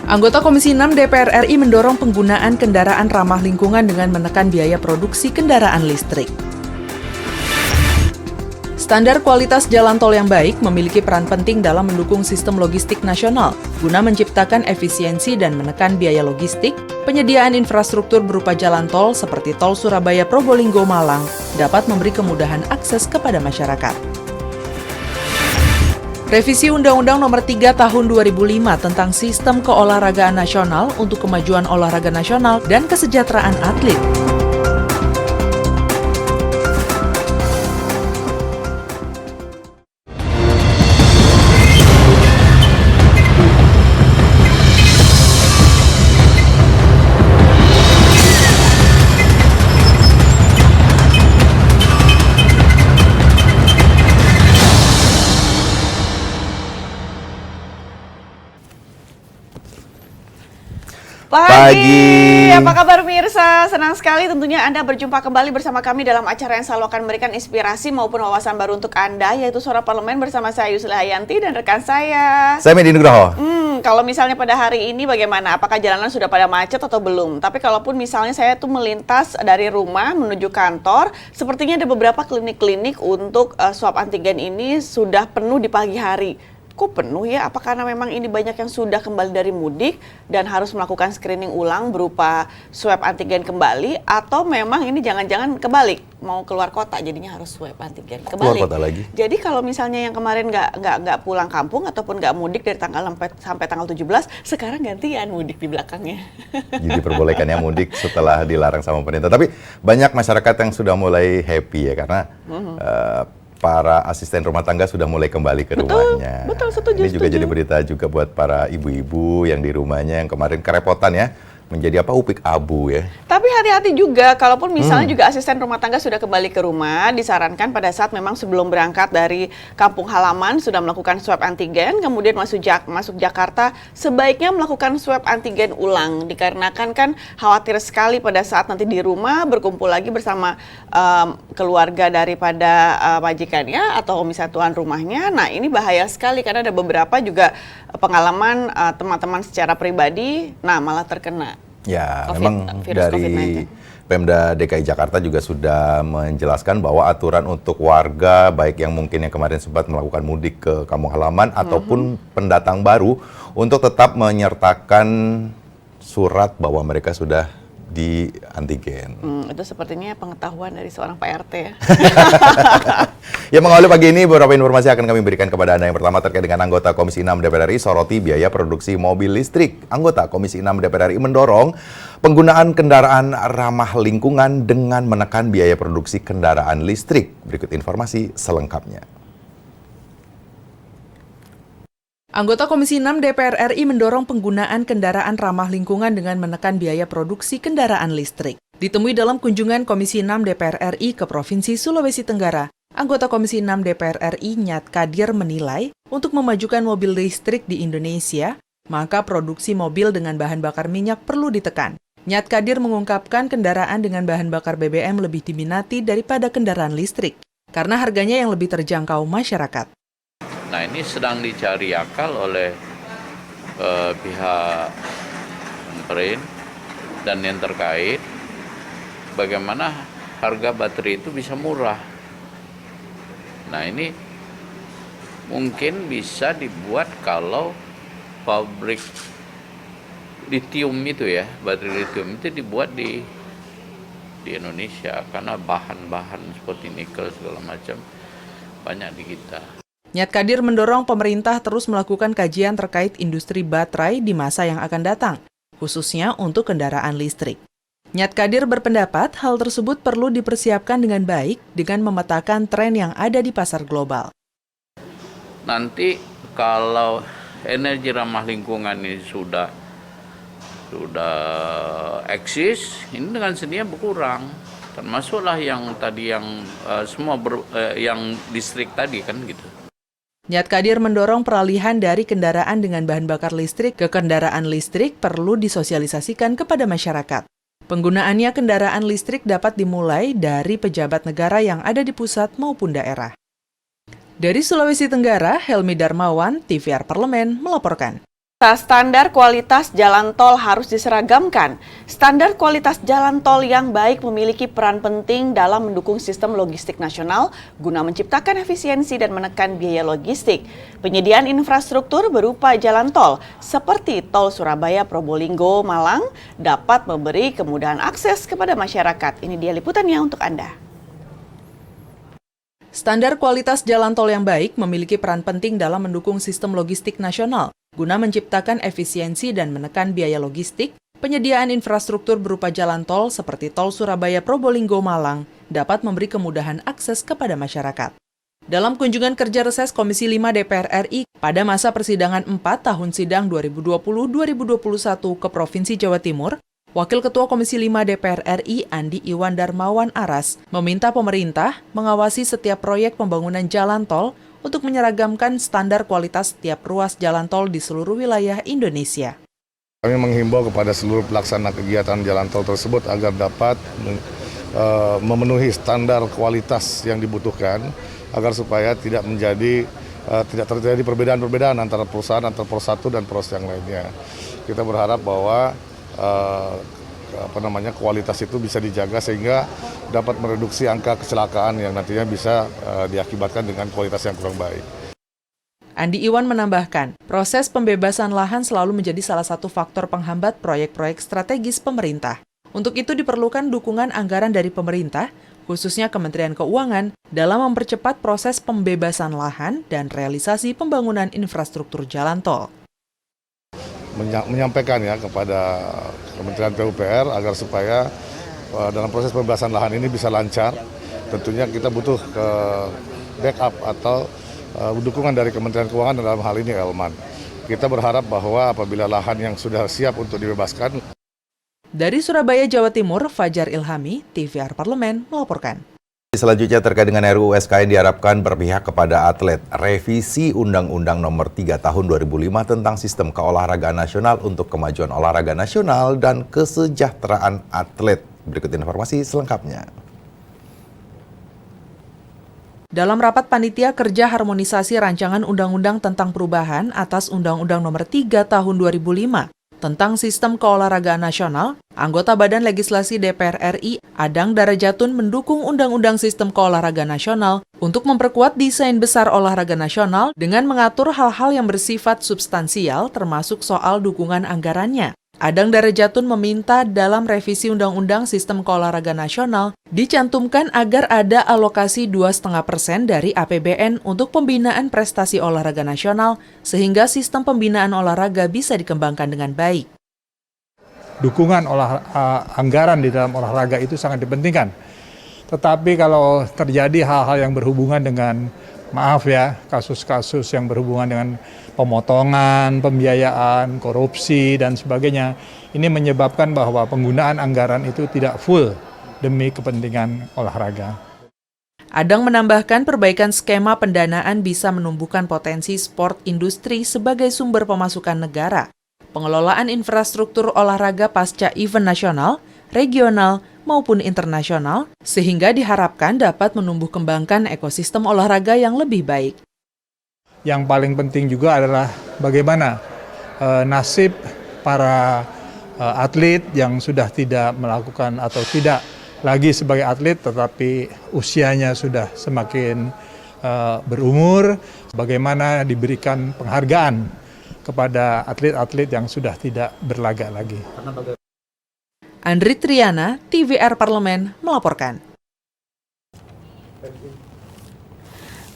Anggota Komisi 6 DPR RI mendorong penggunaan kendaraan ramah lingkungan dengan menekan biaya produksi kendaraan listrik. Standar kualitas jalan tol yang baik memiliki peran penting dalam mendukung sistem logistik nasional, guna menciptakan efisiensi dan menekan biaya logistik. Penyediaan infrastruktur berupa jalan tol seperti tol Surabaya-Probolinggo-Malang dapat memberi kemudahan akses kepada masyarakat. Revisi Undang-Undang Nomor 3 Tahun 2005 tentang Sistem Keolahragaan Nasional untuk Kemajuan Olahraga Nasional dan Kesejahteraan Atlet. Pagi, apa kabar pemirsa? Senang sekali tentunya Anda berjumpa kembali bersama kami dalam acara yang selalu akan memberikan inspirasi maupun wawasan baru untuk Anda, yaitu Suara Parlemen bersama saya Yusli Hayanti dan rekan saya Medi Nugroho. Kalau misalnya pada hari ini bagaimana? Apakah jalanan sudah pada macet atau belum? Tapi kalaupun misalnya saya tuh melintas dari rumah menuju kantor, sepertinya ada beberapa klinik-klinik untuk swab antigen ini sudah penuh di pagi hari. Kok penuh ya? Apa karena memang ini banyak yang sudah kembali dari mudik dan harus melakukan screening ulang berupa swab antigen kembali, atau memang ini jangan-jangan kebalik, mau keluar kota jadinya harus swab antigen kebalik. Keluar kota lagi. Jadi kalau misalnya yang kemarin nggak pulang kampung ataupun nggak mudik dari tanggal sampai tanggal 17, sekarang gantian mudik di belakangnya. Jadi diperbolehkan ya mudik setelah dilarang sama pemerintah. Tapi banyak masyarakat yang sudah mulai happy ya karena para asisten rumah tangga sudah mulai kembali ke rumahnya. Betul, setuju. Ini juga jadi berita juga buat para ibu-ibu yang di rumahnya yang kemarin kerepotan ya, menjadi upik abu ya. Tapi hati-hati juga, kalaupun misalnya juga asisten rumah tangga sudah kembali ke rumah, disarankan pada saat memang sebelum berangkat dari kampung halaman sudah melakukan swab antigen, kemudian masuk Jakarta, sebaiknya melakukan swab antigen ulang, dikarenakan kan khawatir sekali pada saat nanti di rumah berkumpul lagi bersama keluarga daripada majikannya atau misalnya tuan rumahnya. Nah ini bahaya sekali karena ada beberapa juga pengalaman teman-teman secara pribadi, nah malah terkena. Ya, memang dari Pemda DKI Jakarta juga sudah menjelaskan bahwa aturan untuk warga, baik yang mungkin yang kemarin sempat melakukan mudik ke kampung halaman ataupun pendatang baru, untuk tetap menyertakan surat bahwa mereka sudah di antigen. Itu sepertinya pengetahuan dari seorang Pak RT ya. Ya, mengawali pagi ini beberapa informasi akan kami berikan kepada Anda. Yang pertama terkait dengan anggota Komisi 6 DPR RI soroti biaya produksi mobil listrik. Anggota Komisi 6 DPR RI mendorong penggunaan kendaraan ramah lingkungan dengan menekan biaya produksi kendaraan listrik. Berikut informasi selengkapnya. Anggota Komisi 6 DPR RI mendorong penggunaan kendaraan ramah lingkungan dengan menekan biaya produksi kendaraan listrik. Ditemui dalam kunjungan Komisi 6 DPR RI ke Provinsi Sulawesi Tenggara, anggota Komisi 6 DPR RI Nyat Kadir menilai untuk memajukan mobil listrik di Indonesia, maka produksi mobil dengan bahan bakar minyak perlu ditekan. Nyat Kadir mengungkapkan kendaraan dengan bahan bakar BBM lebih diminati daripada kendaraan listrik, karena harganya yang lebih terjangkau masyarakat. Nah ini sedang dicari akal oleh pihak pemerintah dan yang terkait, bagaimana harga baterai itu bisa murah. Nah ini mungkin bisa dibuat kalau pabrik litium itu ya, baterai litium itu dibuat di Indonesia, karena bahan-bahan seperti nikel segala macam banyak di kita. Nyat Kadir mendorong pemerintah terus melakukan kajian terkait industri baterai di masa yang akan datang, khususnya untuk kendaraan listrik. Nyat Kadir berpendapat hal tersebut perlu dipersiapkan dengan baik dengan memetakan tren yang ada di pasar global. Nanti kalau energi ramah lingkungan ini sudah eksis, ini dengan sendirinya berkurang. Termasuklah yang tadi yang yang listrik tadi kan gitu. Nyat Kadir mendorong peralihan dari kendaraan dengan bahan bakar listrik ke kendaraan listrik perlu disosialisasikan kepada masyarakat. Penggunaannya kendaraan listrik dapat dimulai dari pejabat negara yang ada di pusat maupun daerah. Dari Sulawesi Tenggara, Helmi Darmawan, TVR Parlemen, melaporkan. Standar kualitas jalan tol harus diseragamkan. Standar kualitas jalan tol yang baik memiliki peran penting dalam mendukung sistem logistik nasional guna menciptakan efisiensi dan menekan biaya logistik. Penyediaan infrastruktur berupa jalan tol seperti tol Surabaya, Probolinggo, Malang dapat memberi kemudahan akses kepada masyarakat. Ini dia liputannya untuk Anda. Standar kualitas jalan tol yang baik memiliki peran penting dalam mendukung sistem logistik nasional guna menciptakan efisiensi dan menekan biaya logistik. Penyediaan infrastruktur berupa jalan tol seperti tol Surabaya, Probolinggo, Malang dapat memberi kemudahan akses kepada masyarakat. Dalam kunjungan kerja reses Komisi 5 DPR RI pada masa persidangan 4 tahun sidang 2020-2021 ke Provinsi Jawa Timur, Wakil Ketua Komisi 5 DPR RI Andi Iwan Darmawan Aras meminta pemerintah mengawasi setiap proyek pembangunan jalan tol untuk menyeragamkan standar kualitas setiap ruas jalan tol di seluruh wilayah Indonesia. Kami menghimbau kepada seluruh pelaksana kegiatan jalan tol tersebut agar dapat memenuhi standar kualitas yang dibutuhkan agar supaya tidak terjadi perbedaan-perbedaan antara perusahaan antar pros 1 dan pros yang lainnya. Kita berharap bahwa kualitas itu bisa dijaga sehingga dapat mereduksi angka kecelakaan yang nantinya bisa diakibatkan dengan kualitas yang kurang baik. Andi Iwan menambahkan, proses pembebasan lahan selalu menjadi salah satu faktor penghambat proyek-proyek strategis pemerintah. Untuk itu diperlukan dukungan anggaran dari pemerintah, khususnya Kementerian Keuangan, dalam mempercepat proses pembebasan lahan dan realisasi pembangunan infrastruktur jalan tol. Menyampaikan ya kepada Kementerian PUPR agar supaya dalam proses pembebasan lahan ini bisa lancar. Tentunya kita butuh backup atau dukungan dari Kementerian Keuangan dalam hal ini Elman. Kita berharap bahwa apabila lahan yang sudah siap untuk dibebaskan. Dari Surabaya, Jawa Timur, Fajar Ilhami, TVR Parlemen melaporkan. Selanjutnya terkait dengan RUU SKN diharapkan berpihak kepada atlet. Revisi Undang-Undang Nomor 3 Tahun 2005 tentang Sistem Keolahragaan Nasional untuk Kemajuan Olahraga Nasional dan Kesejahteraan Atlet. Berikut informasi selengkapnya. Dalam rapat panitia kerja harmonisasi rancangan undang-undang tentang perubahan atas Undang-Undang Nomor 3 Tahun 2005 tentang Sistem Keolahragaan Nasional, anggota Badan Legislasi DPR RI, Adang Darajatun mendukung Undang-Undang Sistem Keolahragaan Nasional untuk memperkuat desain besar olahraga nasional dengan mengatur hal-hal yang bersifat substansial termasuk soal dukungan anggarannya. Adang Darajatun meminta dalam revisi Undang-Undang Sistem Keolahragaan Nasional dicantumkan agar ada alokasi 2,5% dari APBN untuk pembinaan prestasi olahraga nasional sehingga sistem pembinaan olahraga bisa dikembangkan dengan baik. Dukungan anggaran di dalam olahraga itu sangat dipentingkan. Tetapi kalau terjadi hal-hal yang berhubungan dengan kasus-kasus yang berhubungan dengan pemotongan, pembiayaan, korupsi, dan sebagainya, ini menyebabkan bahwa penggunaan anggaran itu tidak full demi kepentingan olahraga. Adang menambahkan perbaikan skema pendanaan bisa menumbuhkan potensi sport industri sebagai sumber pemasukan negara, pengelolaan infrastruktur olahraga pasca event nasional, regional, maupun internasional, sehingga diharapkan dapat menumbuh kembangkan ekosistem olahraga yang lebih baik. Yang paling penting juga adalah bagaimana nasib para atlet yang sudah tidak melakukan atau tidak lagi sebagai atlet tetapi usianya sudah semakin berumur, bagaimana diberikan penghargaan kepada atlet-atlet yang sudah tidak berlaga lagi. Andri Triana, TVR Parlemen melaporkan.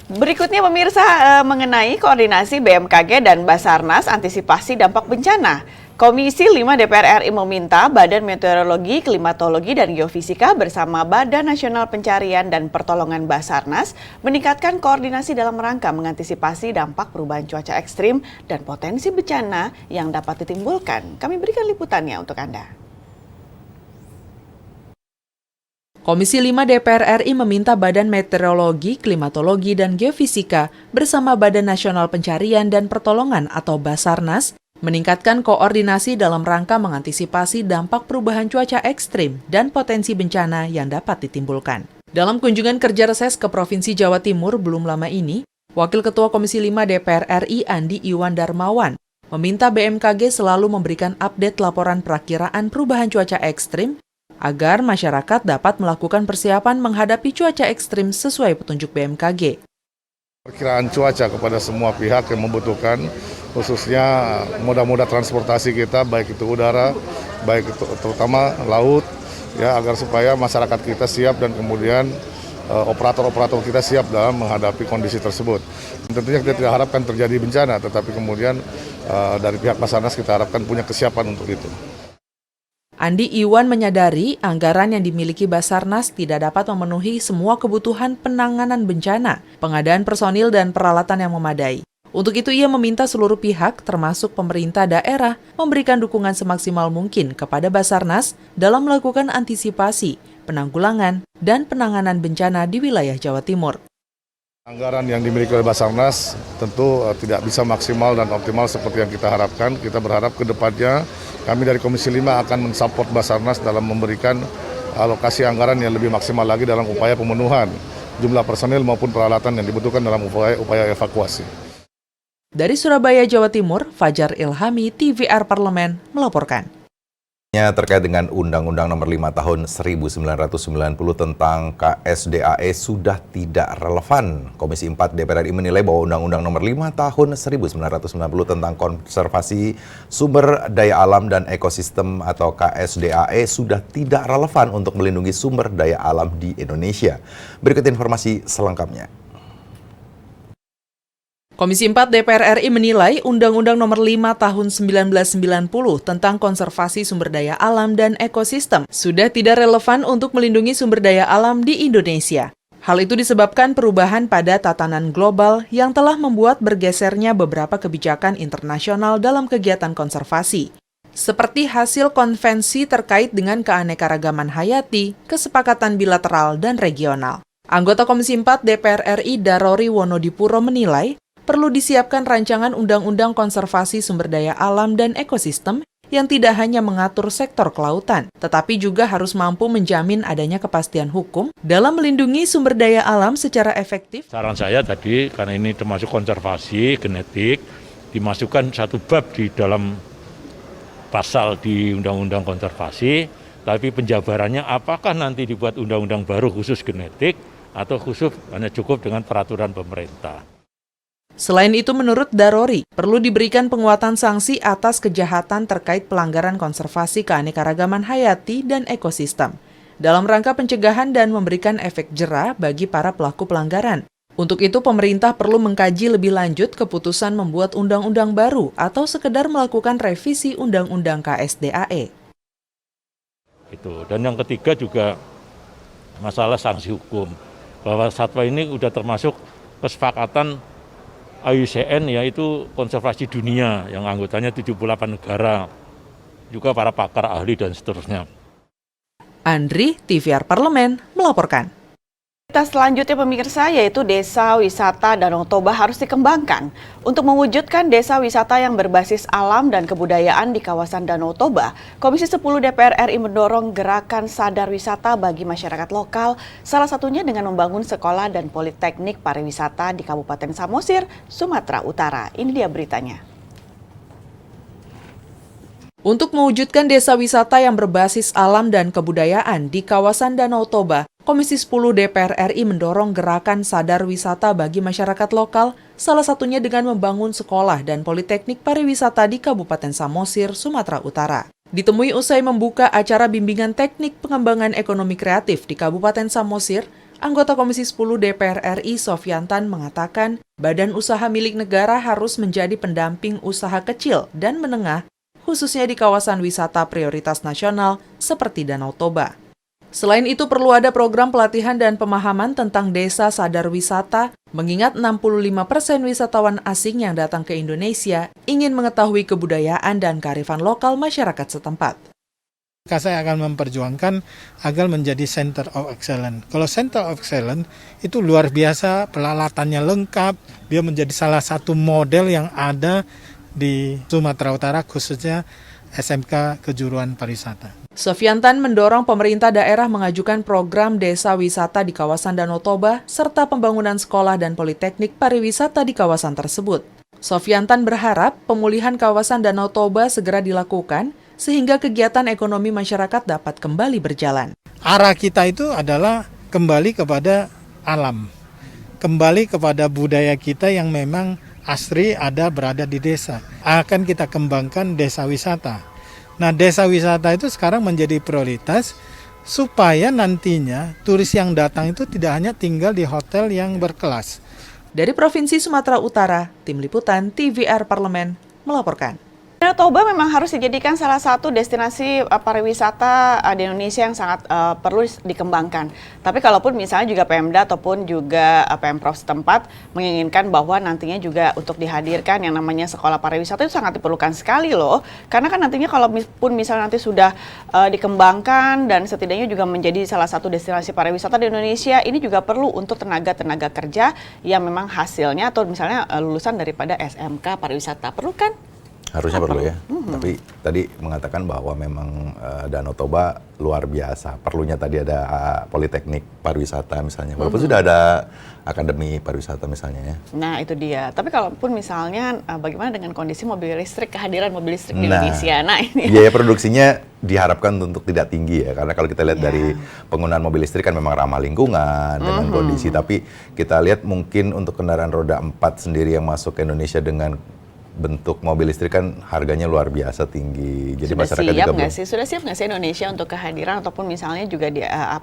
Berikutnya pemirsa mengenai koordinasi BMKG dan Basarnas antisipasi dampak bencana. Komisi 5 DPR RI meminta Badan Meteorologi, Klimatologi, dan Geofisika bersama Badan Nasional Pencarian dan Pertolongan Basarnas meningkatkan koordinasi dalam rangka mengantisipasi dampak perubahan cuaca ekstrim dan potensi bencana yang dapat ditimbulkan. Kami berikan liputannya untuk Anda. Komisi 5 DPR RI meminta Badan Meteorologi, Klimatologi, dan Geofisika bersama Badan Nasional Pencarian dan Pertolongan atau Basarnas meningkatkan koordinasi dalam rangka mengantisipasi dampak perubahan cuaca ekstrim dan potensi bencana yang dapat ditimbulkan. Dalam kunjungan kerja reses ke Provinsi Jawa Timur belum lama ini, Wakil Ketua Komisi 5 DPR RI Andi Iwan Darmawan meminta BMKG selalu memberikan update laporan perakiraan perubahan cuaca ekstrim agar masyarakat dapat melakukan persiapan menghadapi cuaca ekstrim sesuai petunjuk BMKG. Perkiraan cuaca kepada semua pihak yang membutuhkan, khususnya moda-moda transportasi kita, baik itu udara, baik itu terutama laut, ya, agar supaya masyarakat kita siap dan kemudian operator-operator kita siap dalam menghadapi kondisi tersebut. Tentunya kita tidak harapkan terjadi bencana, tetapi kemudian dari pihak Basarnas kita harapkan punya kesiapan untuk itu. Andi Iwan menyadari anggaran yang dimiliki Basarnas tidak dapat memenuhi semua kebutuhan penanganan bencana, pengadaan personil dan peralatan yang memadai. Untuk itu ia meminta seluruh pihak termasuk pemerintah daerah memberikan dukungan semaksimal mungkin kepada Basarnas dalam melakukan antisipasi, penanggulangan, dan penanganan bencana di wilayah Jawa Timur. Anggaran yang dimiliki oleh Basarnas tentu tidak bisa maksimal dan optimal seperti yang kita harapkan. Kita berharap ke depannya kami dari Komisi 5 akan mensupport Basarnas dalam memberikan alokasi anggaran yang lebih maksimal lagi dalam upaya pemenuhan jumlah personil maupun peralatan yang dibutuhkan dalam upaya evakuasi. Dari Surabaya, Jawa Timur, Fajar Ilhami, TVR Parlemen, melaporkan. Terkait dengan Undang-Undang Nomor 5 Tahun 1990 tentang KSDAE sudah tidak relevan. Komisi 4 DPR RI menilai bahwa Undang-Undang Nomor 5 Tahun 1990 tentang konservasi sumber daya alam dan ekosistem atau KSDAE sudah tidak relevan untuk melindungi sumber daya alam di Indonesia. Berikut informasi selengkapnya. Komisi 4 DPR RI menilai Undang-Undang Nomor 5 Tahun 1990 tentang konservasi sumber daya alam dan ekosistem sudah tidak relevan untuk melindungi sumber daya alam di Indonesia. Hal itu disebabkan perubahan pada tatanan global yang telah membuat bergesernya beberapa kebijakan internasional dalam kegiatan konservasi, seperti hasil konvensi terkait dengan keanekaragaman hayati, kesepakatan bilateral, dan regional. Anggota Komisi 4 DPR RI Darori Wonodipuro menilai perlu disiapkan rancangan undang-undang konservasi sumber daya alam dan ekosistem yang tidak hanya mengatur sektor kelautan, tetapi juga harus mampu menjamin adanya kepastian hukum dalam melindungi sumber daya alam secara efektif. Saran saya tadi, karena ini termasuk konservasi genetik, dimasukkan satu bab di dalam pasal di Undang-Undang Konservasi, tapi penjabarannya apakah nanti dibuat undang-undang baru khusus genetik atau khusus hanya cukup dengan peraturan pemerintah. Selain itu, menurut Darori, perlu diberikan penguatan sanksi atas kejahatan terkait pelanggaran konservasi keanekaragaman hayati dan ekosistem, dalam rangka pencegahan dan memberikan efek jera bagi para pelaku pelanggaran. Untuk itu, pemerintah perlu mengkaji lebih lanjut keputusan membuat undang-undang baru atau sekedar melakukan revisi Undang-Undang KSDAE. Dan yang ketiga juga masalah sanksi hukum, bahwa satwa ini sudah termasuk kesepakatan IUCN, yaitu konservasi dunia yang anggotanya 78 negara, juga para pakar ahli dan seterusnya. Andri, TVR Parlemen, melaporkan. Kita selanjutnya pemirsa, yaitu Desa Wisata Danau Toba harus dikembangkan. Untuk mewujudkan desa wisata yang berbasis alam dan kebudayaan di kawasan Danau Toba, Komisi 10 DPR RI mendorong gerakan sadar wisata bagi masyarakat lokal, salah satunya dengan membangun sekolah dan politeknik pariwisata di Kabupaten Samosir, Sumatera Utara. Ini dia beritanya. Untuk mewujudkan desa wisata yang berbasis alam dan kebudayaan di kawasan Danau Toba, Komisi 10 DPR RI mendorong gerakan sadar wisata bagi masyarakat lokal, salah satunya dengan membangun sekolah dan politeknik pariwisata di Kabupaten Samosir, Sumatera Utara. Ditemui usai membuka acara bimbingan teknik pengembangan ekonomi kreatif di Kabupaten Samosir, anggota Komisi 10 DPR RI Sofyantan mengatakan, badan usaha milik negara harus menjadi pendamping usaha kecil dan menengah, khususnya di kawasan wisata prioritas nasional seperti Danau Toba. Selain itu, perlu ada program pelatihan dan pemahaman tentang desa sadar wisata, mengingat 65% wisatawan asing yang datang ke Indonesia ingin mengetahui kebudayaan dan kearifan lokal masyarakat setempat. Saya akan memperjuangkan agar menjadi Center of Excellence. Kalau Center of Excellence itu luar biasa, peralatannya lengkap, dia menjadi salah satu model yang ada di Sumatera Utara, khususnya SMK Kejuruan Pariwisata. Sofyantan mendorong pemerintah daerah mengajukan program desa wisata di kawasan Danau Toba serta pembangunan sekolah dan politeknik pariwisata di kawasan tersebut. Sofiantan berharap pemulihan kawasan Danau Toba segera dilakukan sehingga kegiatan ekonomi masyarakat dapat kembali berjalan. Arah kita itu adalah kembali kepada alam, kembali kepada budaya kita yang memang asli berada di desa. Akan kita kembangkan desa wisata. Nah, desa wisata itu sekarang menjadi prioritas supaya nantinya turis yang datang itu tidak hanya tinggal di hotel yang berkelas. Dari Provinsi Sumatera Utara, Tim Liputan TVR Parlemen melaporkan. Danau Toba memang harus dijadikan salah satu destinasi pariwisata di Indonesia yang sangat perlu dikembangkan. Tapi kalaupun misalnya juga Pemda ataupun juga Pemprov setempat menginginkan bahwa nantinya juga untuk dihadirkan yang namanya sekolah pariwisata itu sangat diperlukan sekali loh. Karena kan nantinya kalaupun misalnya nanti sudah dikembangkan dan setidaknya juga menjadi salah satu destinasi pariwisata di Indonesia, ini juga perlu untuk tenaga-tenaga kerja yang memang hasilnya atau misalnya lulusan daripada SMK pariwisata. Perlu kan? Harusnya perlu ya, tapi tadi mengatakan bahwa memang Danau Toba luar biasa. Perlunya tadi ada Politeknik Pariwisata misalnya, walaupun sudah ada Akademi Pariwisata misalnya ya. Nah itu dia, tapi kalaupun misalnya bagaimana dengan kondisi mobil listrik, kehadiran mobil listrik di Indonesia, nah ini. Biaya produksinya diharapkan untuk tidak tinggi ya, karena kalau kita lihat dari penggunaan mobil listrik kan memang ramah lingkungan dengan kondisi, tapi kita lihat mungkin untuk kendaraan roda 4 sendiri yang masuk ke Indonesia dengan bentuk mobil listrik kan harganya luar biasa tinggi. Jadi Sudah masyarakat siap juga nggak sih? Sudah siap nggak sih Indonesia untuk kehadiran ataupun misalnya juga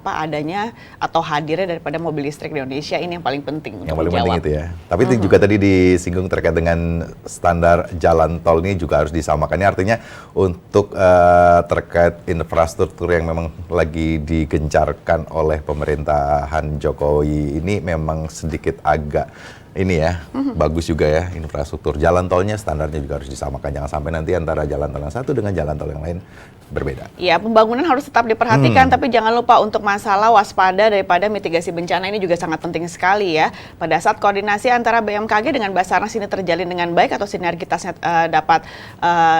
adanya atau hadirnya daripada mobil listrik di Indonesia, ini yang paling penting untuk yang paling dijawab. penting itu ya. Tapi itu juga tadi disinggung terkait dengan standar jalan tol ini juga harus disamakan. Ini artinya untuk terkait infrastruktur yang memang lagi digencarkan oleh pemerintahan Jokowi ini memang sedikit agak ini ya, bagus juga ya infrastruktur. Jalan tolnya standarnya juga harus disamakan. Jangan sampai nanti antara jalan tol yang satu dengan jalan tol yang lain berbeda. Ya, pembangunan harus tetap diperhatikan, tapi jangan lupa untuk masalah waspada daripada mitigasi bencana ini juga sangat penting sekali ya. Pada saat koordinasi antara BMKG dengan Basarnas ini terjalin dengan baik atau sinergitasnya dapat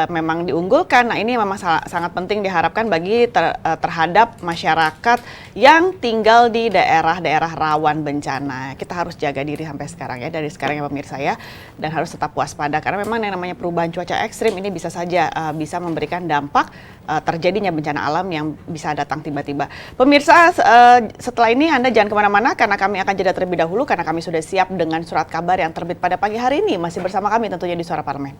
memang diunggulkan, nah ini memang sangat penting diharapkan bagi terhadap masyarakat yang tinggal di daerah-daerah rawan bencana. Kita harus jaga diri sampai sekarang ya, dari sekarang ya pemirsa ya, dan harus tetap waspada karena memang yang namanya perubahan cuaca ekstrim ini bisa saja bisa memberikan dampak terjadinya bencana alam yang bisa datang tiba-tiba. Pemirsa, setelah ini Anda jangan kemana-mana karena kami akan jeda terlebih dahulu karena kami sudah siap dengan surat kabar yang terbit pada pagi hari ini. Masih bersama kami tentunya di Suara Parlemen.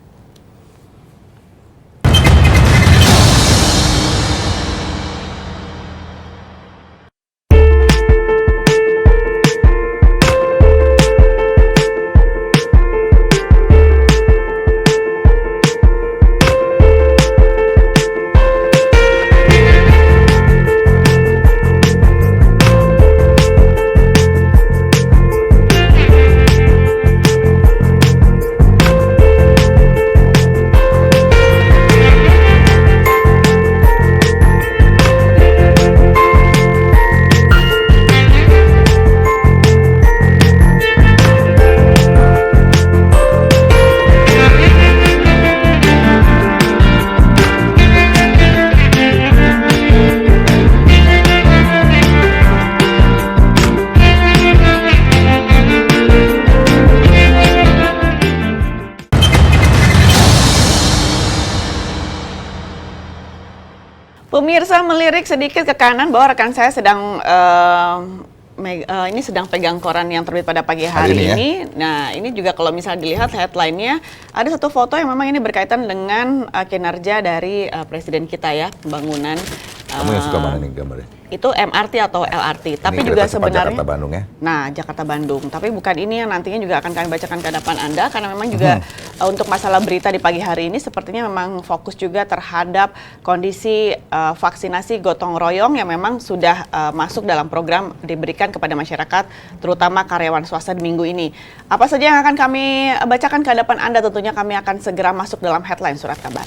Pemirsa, melirik sedikit ke kanan bahwa rekan saya sedang ini sedang pegang koran yang terbit pada pagi hari ini. Nah, ini juga kalau misalnya dilihat headline-nya, ada satu foto yang memang ini berkaitan dengan kinerja dari presiden kita ya, pembangunan. Kamu yang suka mana nih gambarnya? Itu MRT atau LRT, tapi Ini juga kereta cepat sebenarnya Jakarta Bandung ya. Nah, Jakarta Bandung, tapi bukan ini yang nantinya juga akan kami bacakan ke hadapan Anda karena memang juga untuk masalah berita di pagi hari ini sepertinya memang fokus juga terhadap kondisi vaksinasi gotong royong yang memang sudah masuk dalam program diberikan kepada masyarakat terutama karyawan swasta di minggu ini. Apa saja yang akan kami bacakan ke hadapan Anda, tentunya kami akan segera masuk dalam headline surat kabar.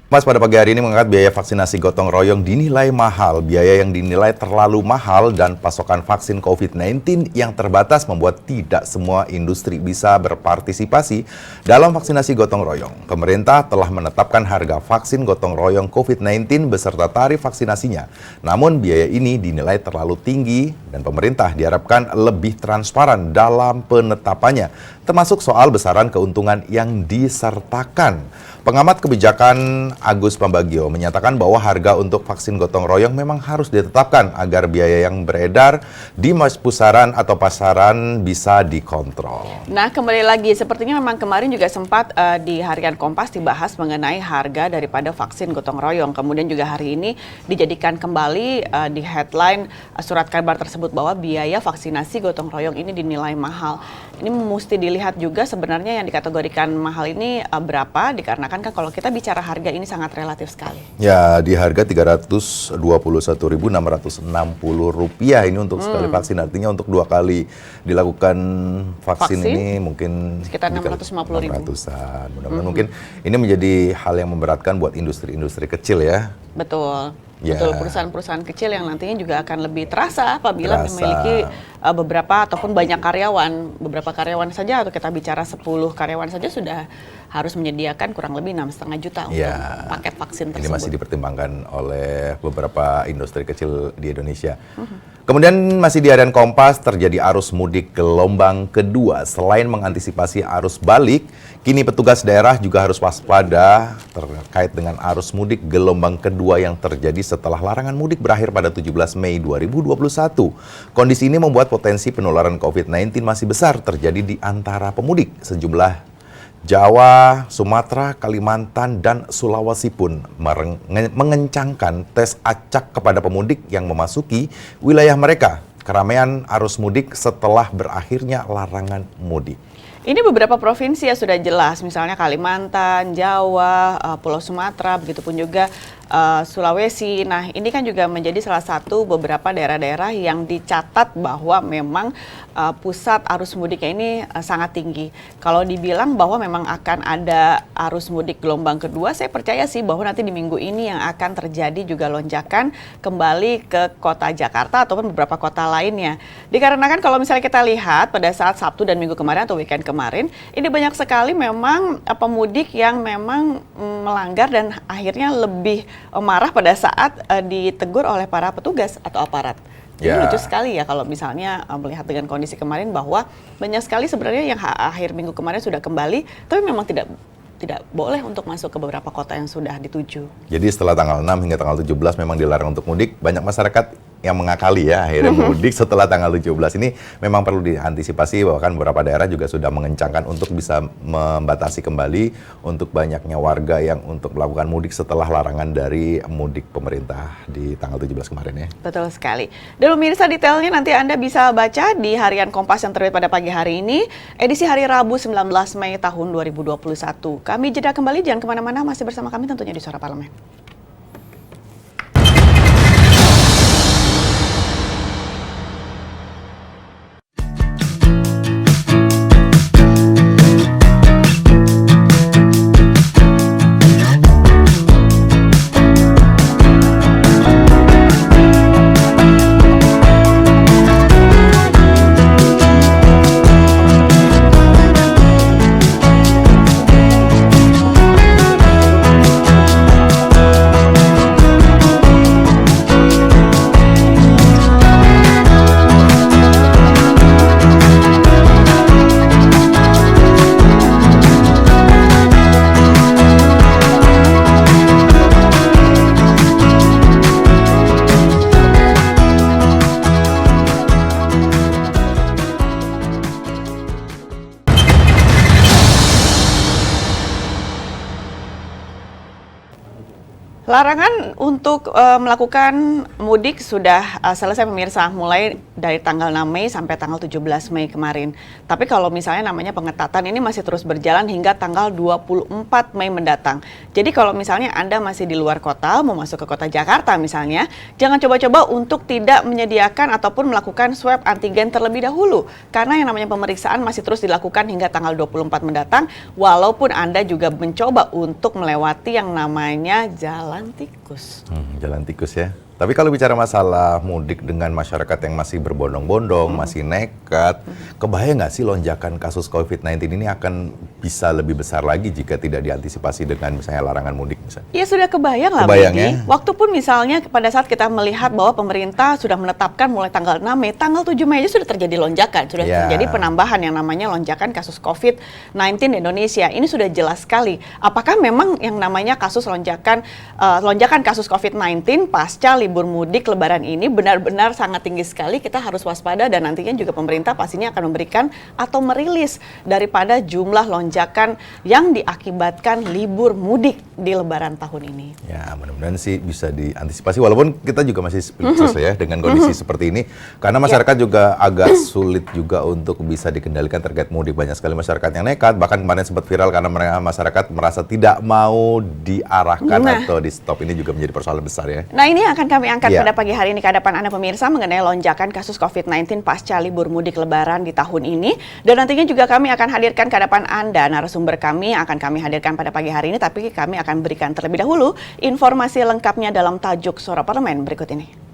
Mas, pada pagi hari ini mengangkat biaya vaksinasi gotong royong dinilai mahal. Biaya yang dinilai terlalu mahal dan pasokan vaksin COVID-19 yang terbatas membuat tidak semua industri bisa berpartisipasi dalam vaksinasi gotong royong. Pemerintah telah menetapkan harga vaksin gotong royong COVID-19 beserta tarif vaksinasinya. Namun biaya ini dinilai terlalu tinggi dan pemerintah diharapkan lebih transparan dalam penetapannya, termasuk soal besaran keuntungan yang disertakan. Pengamat kebijakan Agus Pambagio menyatakan bahwa harga untuk vaksin gotong royong memang harus ditetapkan agar biaya yang beredar di pusaran atau pasaran bisa dikontrol. Nah, kembali lagi, sepertinya memang kemarin juga sempat di Harian Kompas dibahas mengenai harga daripada vaksin gotong royong. Kemudian juga hari ini dijadikan kembali di headline surat kabar tersebut bahwa biaya vaksinasi gotong royong ini dinilai mahal. Ini mesti dilihat juga sebenarnya yang dikategorikan mahal ini berapa, dikarenakan kan kalau kita bicara harga ini sangat relatif sekali. Ya, di harga Rp321.660 ini untuk sekali vaksin, artinya untuk 2 kali dilakukan vaksin ini mungkin sekitar 650.000. 600-an. Mudah-mudahan mungkin ini menjadi hal yang memberatkan buat industri-industri kecil ya. Betul. Ya. Betul, perusahaan-perusahaan kecil yang nantinya juga akan lebih terasa apabila memiliki beberapa ataupun banyak karyawan. Beberapa karyawan saja, atau kita bicara 10 karyawan saja sudah harus menyediakan kurang lebih 6,5 juta untuk paket vaksin tersebut. Ini masih dipertimbangkan oleh beberapa industri kecil di Indonesia. Kemudian masih di Harian Kompas, terjadi arus mudik gelombang kedua. Selain mengantisipasi arus balik, kini petugas daerah juga harus waspada terkait dengan arus mudik gelombang kedua yang terjadi setelah larangan mudik berakhir pada 17 Mei 2021. Kondisi ini membuat potensi penularan COVID-19 masih besar terjadi di antara pemudik. Sejumlah Jawa, Sumatera, Kalimantan, dan Sulawesi pun mengencangkan tes acak kepada pemudik yang memasuki wilayah mereka. Keramaian arus mudik setelah berakhirnya larangan mudik. Ini beberapa provinsi ya sudah jelas, misalnya Kalimantan, Jawa, Pulau Sumatera, begitupun juga Sulawesi. Nah, ini kan juga menjadi salah satu beberapa daerah-daerah yang dicatat bahwa memang pusat arus mudiknya ini sangat tinggi. Kalau dibilang bahwa memang akan ada arus mudik gelombang kedua, saya percaya sih bahwa nanti di minggu ini yang akan terjadi juga lonjakan kembali ke kota Jakarta ataupun beberapa kota lainnya. Dikarenakan kalau misalnya kita lihat pada saat Sabtu dan Minggu kemarin atau weekend kemarin, ini banyak sekali memang pemudik yang memang melanggar dan akhirnya lebih marah pada saat ditegur oleh para petugas atau aparat. Jadi lucu sekali ya kalau misalnya melihat dengan kondisi kemarin bahwa banyak sekali sebenarnya yang akhir minggu kemarin sudah kembali, tapi memang tidak boleh untuk masuk ke beberapa kota yang sudah dituju. Jadi setelah tanggal 6 hingga tanggal 17 memang dilarang untuk mudik, banyak masyarakat yang mengakali ya akhirnya mudik setelah tanggal 17 ini memang perlu diantisipasi bahwa kan beberapa daerah juga sudah mengencangkan untuk bisa membatasi kembali untuk banyaknya warga yang untuk melakukan mudik setelah larangan dari mudik pemerintah di tanggal 17 kemarin ya. Betul sekali. Dan pemirsa, detailnya nanti Anda bisa baca di Harian Kompas yang terbit pada pagi hari ini, edisi hari Rabu 19 Mei tahun 2021. Kami jeda kembali, jangan kemana-mana, masih bersama kami tentunya di Suara Parlemen. Larangan untuk melakukan mudik sudah selesai pemirsa, mulai dari tanggal 6 Mei sampai tanggal 17 Mei kemarin. Tapi kalau misalnya namanya pengetatan ini masih terus berjalan hingga tanggal 24 Mei mendatang. Jadi kalau misalnya Anda masih di luar kota, mau masuk ke kota Jakarta misalnya, jangan coba-coba untuk tidak menyediakan ataupun melakukan swab antigen terlebih dahulu. Karena yang namanya pemeriksaan masih terus dilakukan hingga tanggal 24 mendatang, walaupun Anda juga mencoba untuk melewati yang namanya jalan tikus. Jalan tikus ya. Tapi kalau bicara masalah mudik dengan masyarakat yang masih berbondong-bondong, masih nekat, kebayang nggak sih lonjakan kasus COVID-19 ini akan bisa lebih besar lagi jika tidak diantisipasi dengan misalnya larangan mudik misalnya? Ya sudah kebayang lah, Budi. Waktu pun misalnya pada saat kita melihat bahwa pemerintah sudah menetapkan mulai tanggal 6 Mei, tanggal 7 Mei aja sudah terjadi lonjakan, sudah terjadi penambahan yang namanya lonjakan kasus COVID-19 di Indonesia. Ini sudah jelas sekali. Apakah memang yang namanya kasus lonjakan kasus COVID-19 pasca libur mudik Lebaran ini benar-benar sangat tinggi sekali? Kita harus waspada, dan nantinya juga pemerintah pastinya akan memberikan atau merilis daripada jumlah lonjakan yang diakibatkan libur mudik di Lebaran tahun ini. Ya, mudah-mudahan sih bisa diantisipasi, walaupun kita juga masih speechless ya dengan kondisi seperti ini, karena masyarakat juga agak sulit juga untuk bisa dikendalikan terkait mudik. Banyak sekali masyarakat yang nekat, bahkan kemarin sempat viral karena masyarakat merasa tidak mau diarahkan atau di stop. Ini juga menjadi persoalan besar ya. Nah, ini akan kami angkat pada pagi hari ini ke hadapan Anda pemirsa mengenai lonjakan kasus COVID-19 pasca libur mudik Lebaran di tahun ini. Dan nantinya juga kami akan hadirkan ke hadapan Anda narasumber kami yang akan kami hadirkan pada pagi hari ini. Tapi kami akan berikan terlebih dahulu informasi lengkapnya dalam tajuk Suara Parlemen berikut ini.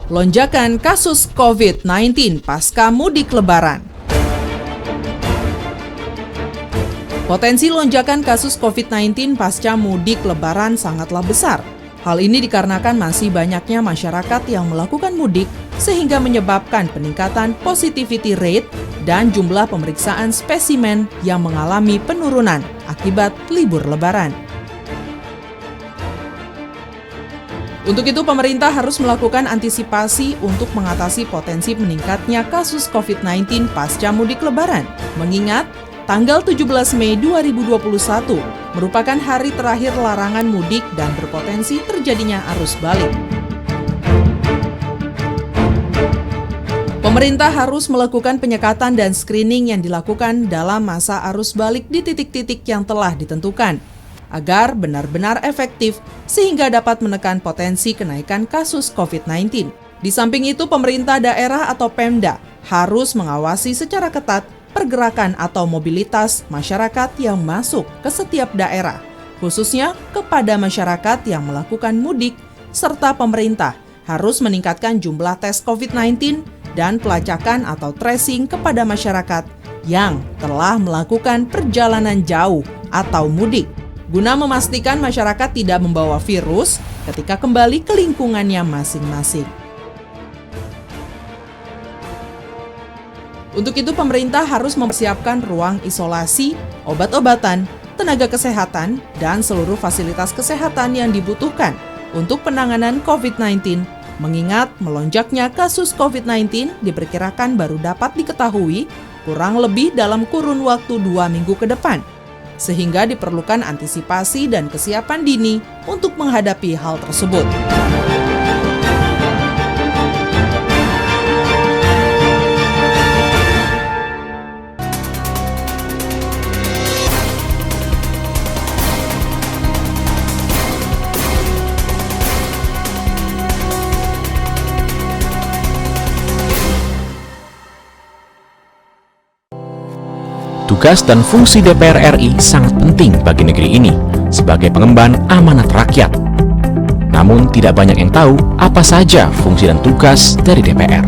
Lonjakan kasus COVID-19 pasca mudik Lebaran. Potensi lonjakan kasus COVID-19 pasca mudik Lebaran sangatlah besar. Hal ini dikarenakan masih banyaknya masyarakat yang melakukan mudik sehingga menyebabkan peningkatan positivity rate dan jumlah pemeriksaan spesimen yang mengalami penurunan akibat libur Lebaran. Untuk itu, pemerintah harus melakukan antisipasi untuk mengatasi potensi meningkatnya kasus COVID-19 pasca mudik Lebaran. Mengingat, tanggal 17 Mei 2021 merupakan hari terakhir larangan mudik dan berpotensi terjadinya arus balik. Pemerintah harus melakukan penyekatan dan screening yang dilakukan dalam masa arus balik di titik-titik yang telah ditentukan, agar benar-benar efektif sehingga dapat menekan potensi kenaikan kasus COVID-19. Di samping itu, pemerintah daerah atau Pemda harus mengawasi secara ketat pergerakan atau mobilitas masyarakat yang masuk ke setiap daerah, khususnya kepada masyarakat yang melakukan mudik, serta pemerintah harus meningkatkan jumlah tes COVID-19 dan pelacakan atau tracing kepada masyarakat yang telah melakukan perjalanan jauh atau mudik, guna memastikan masyarakat tidak membawa virus ketika kembali ke lingkungannya masing-masing. Untuk itu, pemerintah harus mempersiapkan ruang isolasi, obat-obatan, tenaga kesehatan, dan seluruh fasilitas kesehatan yang dibutuhkan untuk penanganan COVID-19, mengingat melonjaknya kasus COVID-19 diperkirakan baru dapat diketahui kurang lebih dalam kurun waktu 2 minggu ke depan, sehingga diperlukan antisipasi dan kesiapan dini untuk menghadapi hal tersebut. Tugas dan fungsi DPR RI sangat penting bagi negeri ini sebagai pengemban amanat rakyat. Namun tidak banyak yang tahu apa saja fungsi dan tugas dari DPR.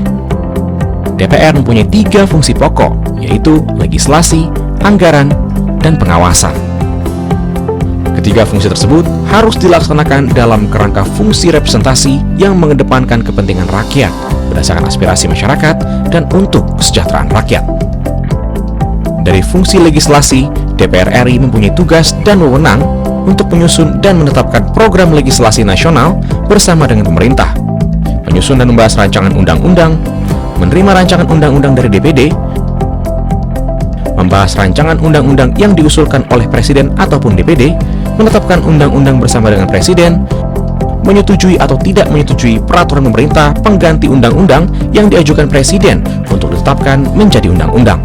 DPR mempunyai 3 fungsi pokok, yaitu legislasi, anggaran, dan pengawasan. Ketiga fungsi tersebut harus dilaksanakan dalam kerangka fungsi representasi yang mengedepankan kepentingan rakyat berdasarkan aspirasi masyarakat dan untuk kesejahteraan rakyat. Dari fungsi legislasi, DPR RI mempunyai tugas dan wewenang untuk menyusun dan menetapkan program legislasi nasional bersama dengan pemerintah, menyusun dan membahas rancangan undang-undang, menerima rancangan undang-undang dari DPD, membahas rancangan undang-undang yang diusulkan oleh Presiden ataupun DPD, menetapkan undang-undang bersama dengan Presiden, menyetujui atau tidak menyetujui peraturan pemerintah pengganti undang-undang yang diajukan Presiden untuk ditetapkan menjadi undang-undang.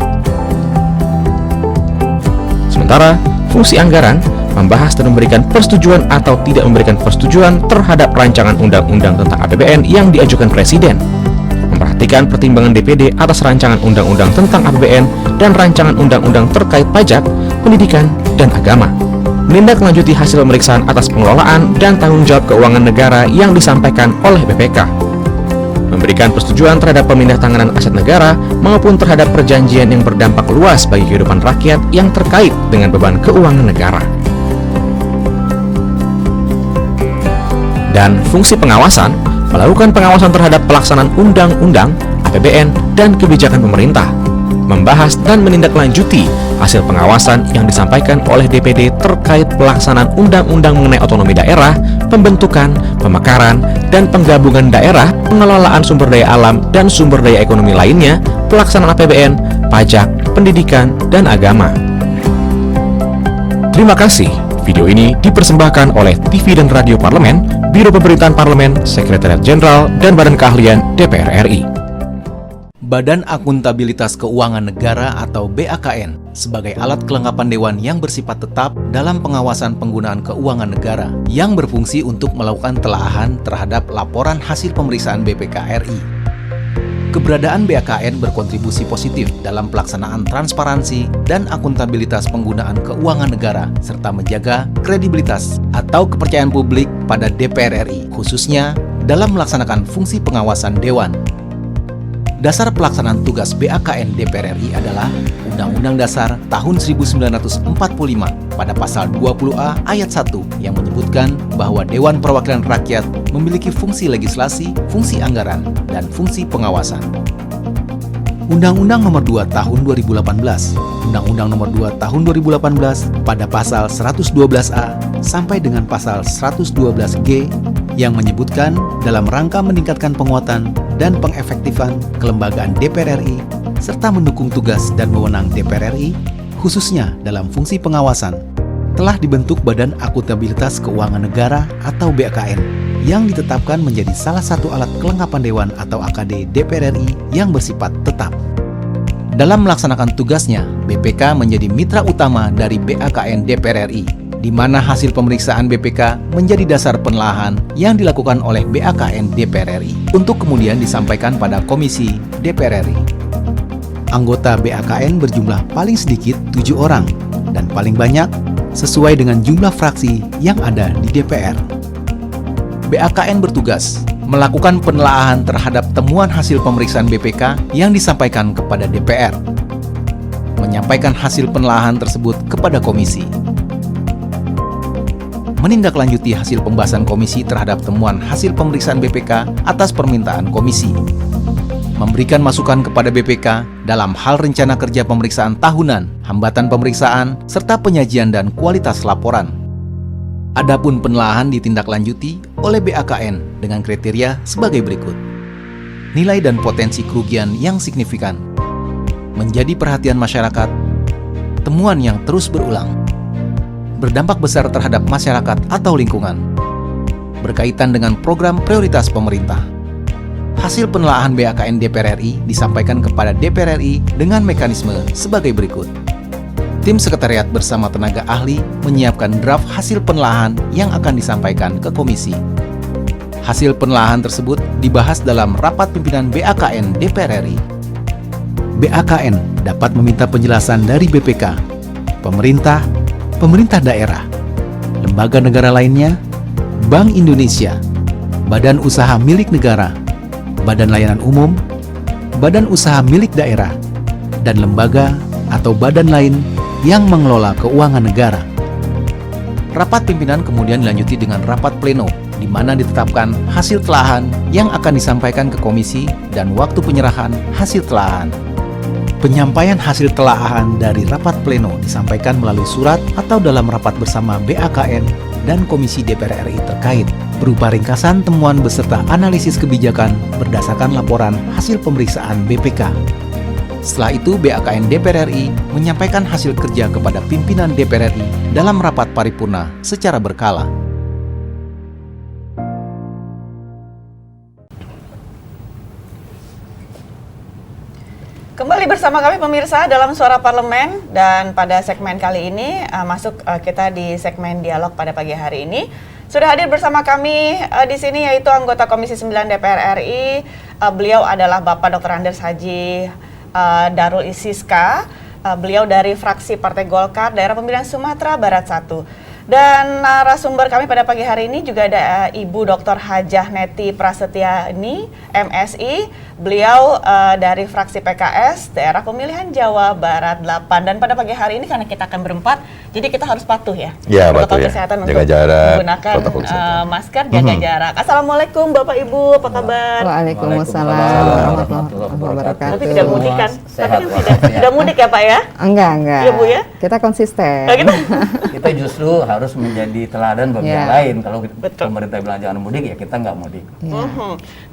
Sementara, fungsi anggaran membahas dan memberikan persetujuan atau tidak memberikan persetujuan terhadap rancangan undang-undang tentang APBN yang diajukan Presiden, memperhatikan pertimbangan DPD atas rancangan undang-undang tentang APBN dan rancangan undang-undang terkait pajak, pendidikan, dan agama, menindaklanjuti hasil pemeriksaan atas pengelolaan dan tanggung jawab keuangan negara yang disampaikan oleh BPK, memberikan persetujuan terhadap pemindahantanganan aset negara maupun terhadap perjanjian yang berdampak luas bagi kehidupan rakyat yang terkait dengan beban keuangan negara. Dan fungsi pengawasan, melakukan pengawasan terhadap pelaksanaan undang-undang, APBN, dan kebijakan pemerintah, membahas dan menindaklanjuti hasil pengawasan yang disampaikan oleh DPD terkait pelaksanaan undang-undang mengenai otonomi daerah, pembentukan, pemekaran, dan penggabungan daerah, pengelolaan sumber daya alam dan sumber daya ekonomi lainnya, pelaksanaan APBN, pajak, pendidikan, dan agama. Terima kasih. Video ini dipersembahkan oleh TV dan Radio Parlemen, Biro Pemerintahan Parlemen, Sekretariat Jenderal, dan Badan Keahlian DPR RI. Badan Akuntabilitas Keuangan Negara atau BAKN sebagai alat kelengkapan dewan yang bersifat tetap dalam pengawasan penggunaan keuangan negara yang berfungsi untuk melakukan telaahan terhadap laporan hasil pemeriksaan BPK RI. Keberadaan BAKN berkontribusi positif dalam pelaksanaan transparansi dan akuntabilitas penggunaan keuangan negara serta menjaga kredibilitas atau kepercayaan publik pada DPR RI, khususnya dalam melaksanakan fungsi pengawasan dewan. Dasar pelaksanaan tugas BAKN DPR RI adalah Undang-Undang Dasar tahun 1945 pada pasal 20A ayat 1 yang menyebutkan bahwa Dewan Perwakilan Rakyat memiliki fungsi legislasi, fungsi anggaran, dan fungsi pengawasan. Undang-Undang Nomor 2 Tahun 2018, Undang-Undang Nomor 2 Tahun 2018 pada pasal 112A sampai dengan pasal 112G yang menyebutkan dalam rangka meningkatkan penguatan dan pengefektifan kelembagaan DPR RI serta mendukung tugas dan wewenang DPR RI khususnya dalam fungsi pengawasan, telah dibentuk Badan Akuntabilitas Keuangan Negara atau BAKN yang ditetapkan menjadi salah satu alat kelengkapan dewan atau AKD DPR RI yang bersifat tetap. Dalam melaksanakan tugasnya, BPK menjadi mitra utama dari BAKN DPR RI, di mana hasil pemeriksaan BPK menjadi dasar penelaahan yang dilakukan oleh BAKN DPR RI untuk kemudian disampaikan pada Komisi DPR RI. Anggota BAKN berjumlah paling sedikit 7 orang dan paling banyak sesuai dengan jumlah fraksi yang ada di DPR. BAKN bertugas melakukan penelaahan terhadap temuan hasil pemeriksaan BPK yang disampaikan kepada DPR, menyampaikan hasil penelaahan tersebut kepada komisi, menindaklanjuti hasil pembahasan komisi terhadap temuan hasil pemeriksaan BPK atas permintaan komisi, memberikan masukan kepada BPK dalam hal rencana kerja pemeriksaan tahunan, hambatan pemeriksaan, serta penyajian dan kualitas laporan. Adapun penelaahan ditindaklanjuti oleh BAKN dengan kriteria sebagai berikut. Nilai dan potensi kerugian yang signifikan, menjadi perhatian masyarakat, temuan yang terus berulang, berdampak besar terhadap masyarakat atau lingkungan, berkaitan dengan program prioritas pemerintah. Hasil penelaahan BAKN DPR RI disampaikan kepada DPR RI dengan mekanisme sebagai berikut. Tim sekretariat bersama tenaga ahli menyiapkan draft hasil penelaahan yang akan disampaikan ke komisi. Hasil penelaahan tersebut dibahas dalam rapat pimpinan BAKN DPR RI. BAKN dapat meminta penjelasan dari BPK, pemerintah, pemerintah daerah, lembaga negara lainnya, Bank Indonesia, badan usaha milik negara, badan layanan umum, badan usaha milik daerah, dan lembaga atau badan lain yang mengelola keuangan negara. Rapat pimpinan kemudian dilanjuti dengan rapat pleno di mana ditetapkan hasil telahan yang akan disampaikan ke komisi dan waktu penyerahan hasil telahan. Penyampaian hasil telahan dari rapat pleno disampaikan melalui surat atau dalam rapat bersama BAKN dan Komisi DPR RI terkait, berupa ringkasan temuan beserta analisis kebijakan berdasarkan laporan hasil pemeriksaan BPK. Setelah itu, BAKN DPR RI menyampaikan hasil kerja kepada pimpinan DPR RI dalam rapat paripurna secara berkala. Kembali bersama kami pemirsa dalam Suara Parlemen, dan pada segmen kali ini kita di segmen dialog pada pagi hari ini. Sudah hadir bersama kami di sini yaitu anggota Komisi 9 DPR RI. Beliau adalah Bapak Dr. Andes Haji Darul Isiska. Beliau dari fraksi Partai Golkar Daerah Pemilihan Sumatera Barat 1. Dan narasumber kami pada pagi hari ini juga ada Ibu Dr. Hajah Neti Prasetyani, MSI. Beliau dari fraksi PKS Daerah Pemilihan Jawa Barat 8. Dan pada pagi hari ini karena kita akan berempat, jadi kita harus patuh ya. Ya, protokol patuh ya. kesehatan Jaga untuk jarak, menggunakan masker, jaga jarak. Assalamualaikum Bapak Ibu, apa kabar? Waalaikumsalam warahmatullahi wabarakatuh. Tapi tidak mudik kan? Tapi kan tidak mudik ya Pak ya? Enggak. Iya Bu ya? Kita konsisten. Kita justru harus menjadi teladan bagi yang lain. Kalau pemerintah bilang jangan mudik, ya kita nggak mudik.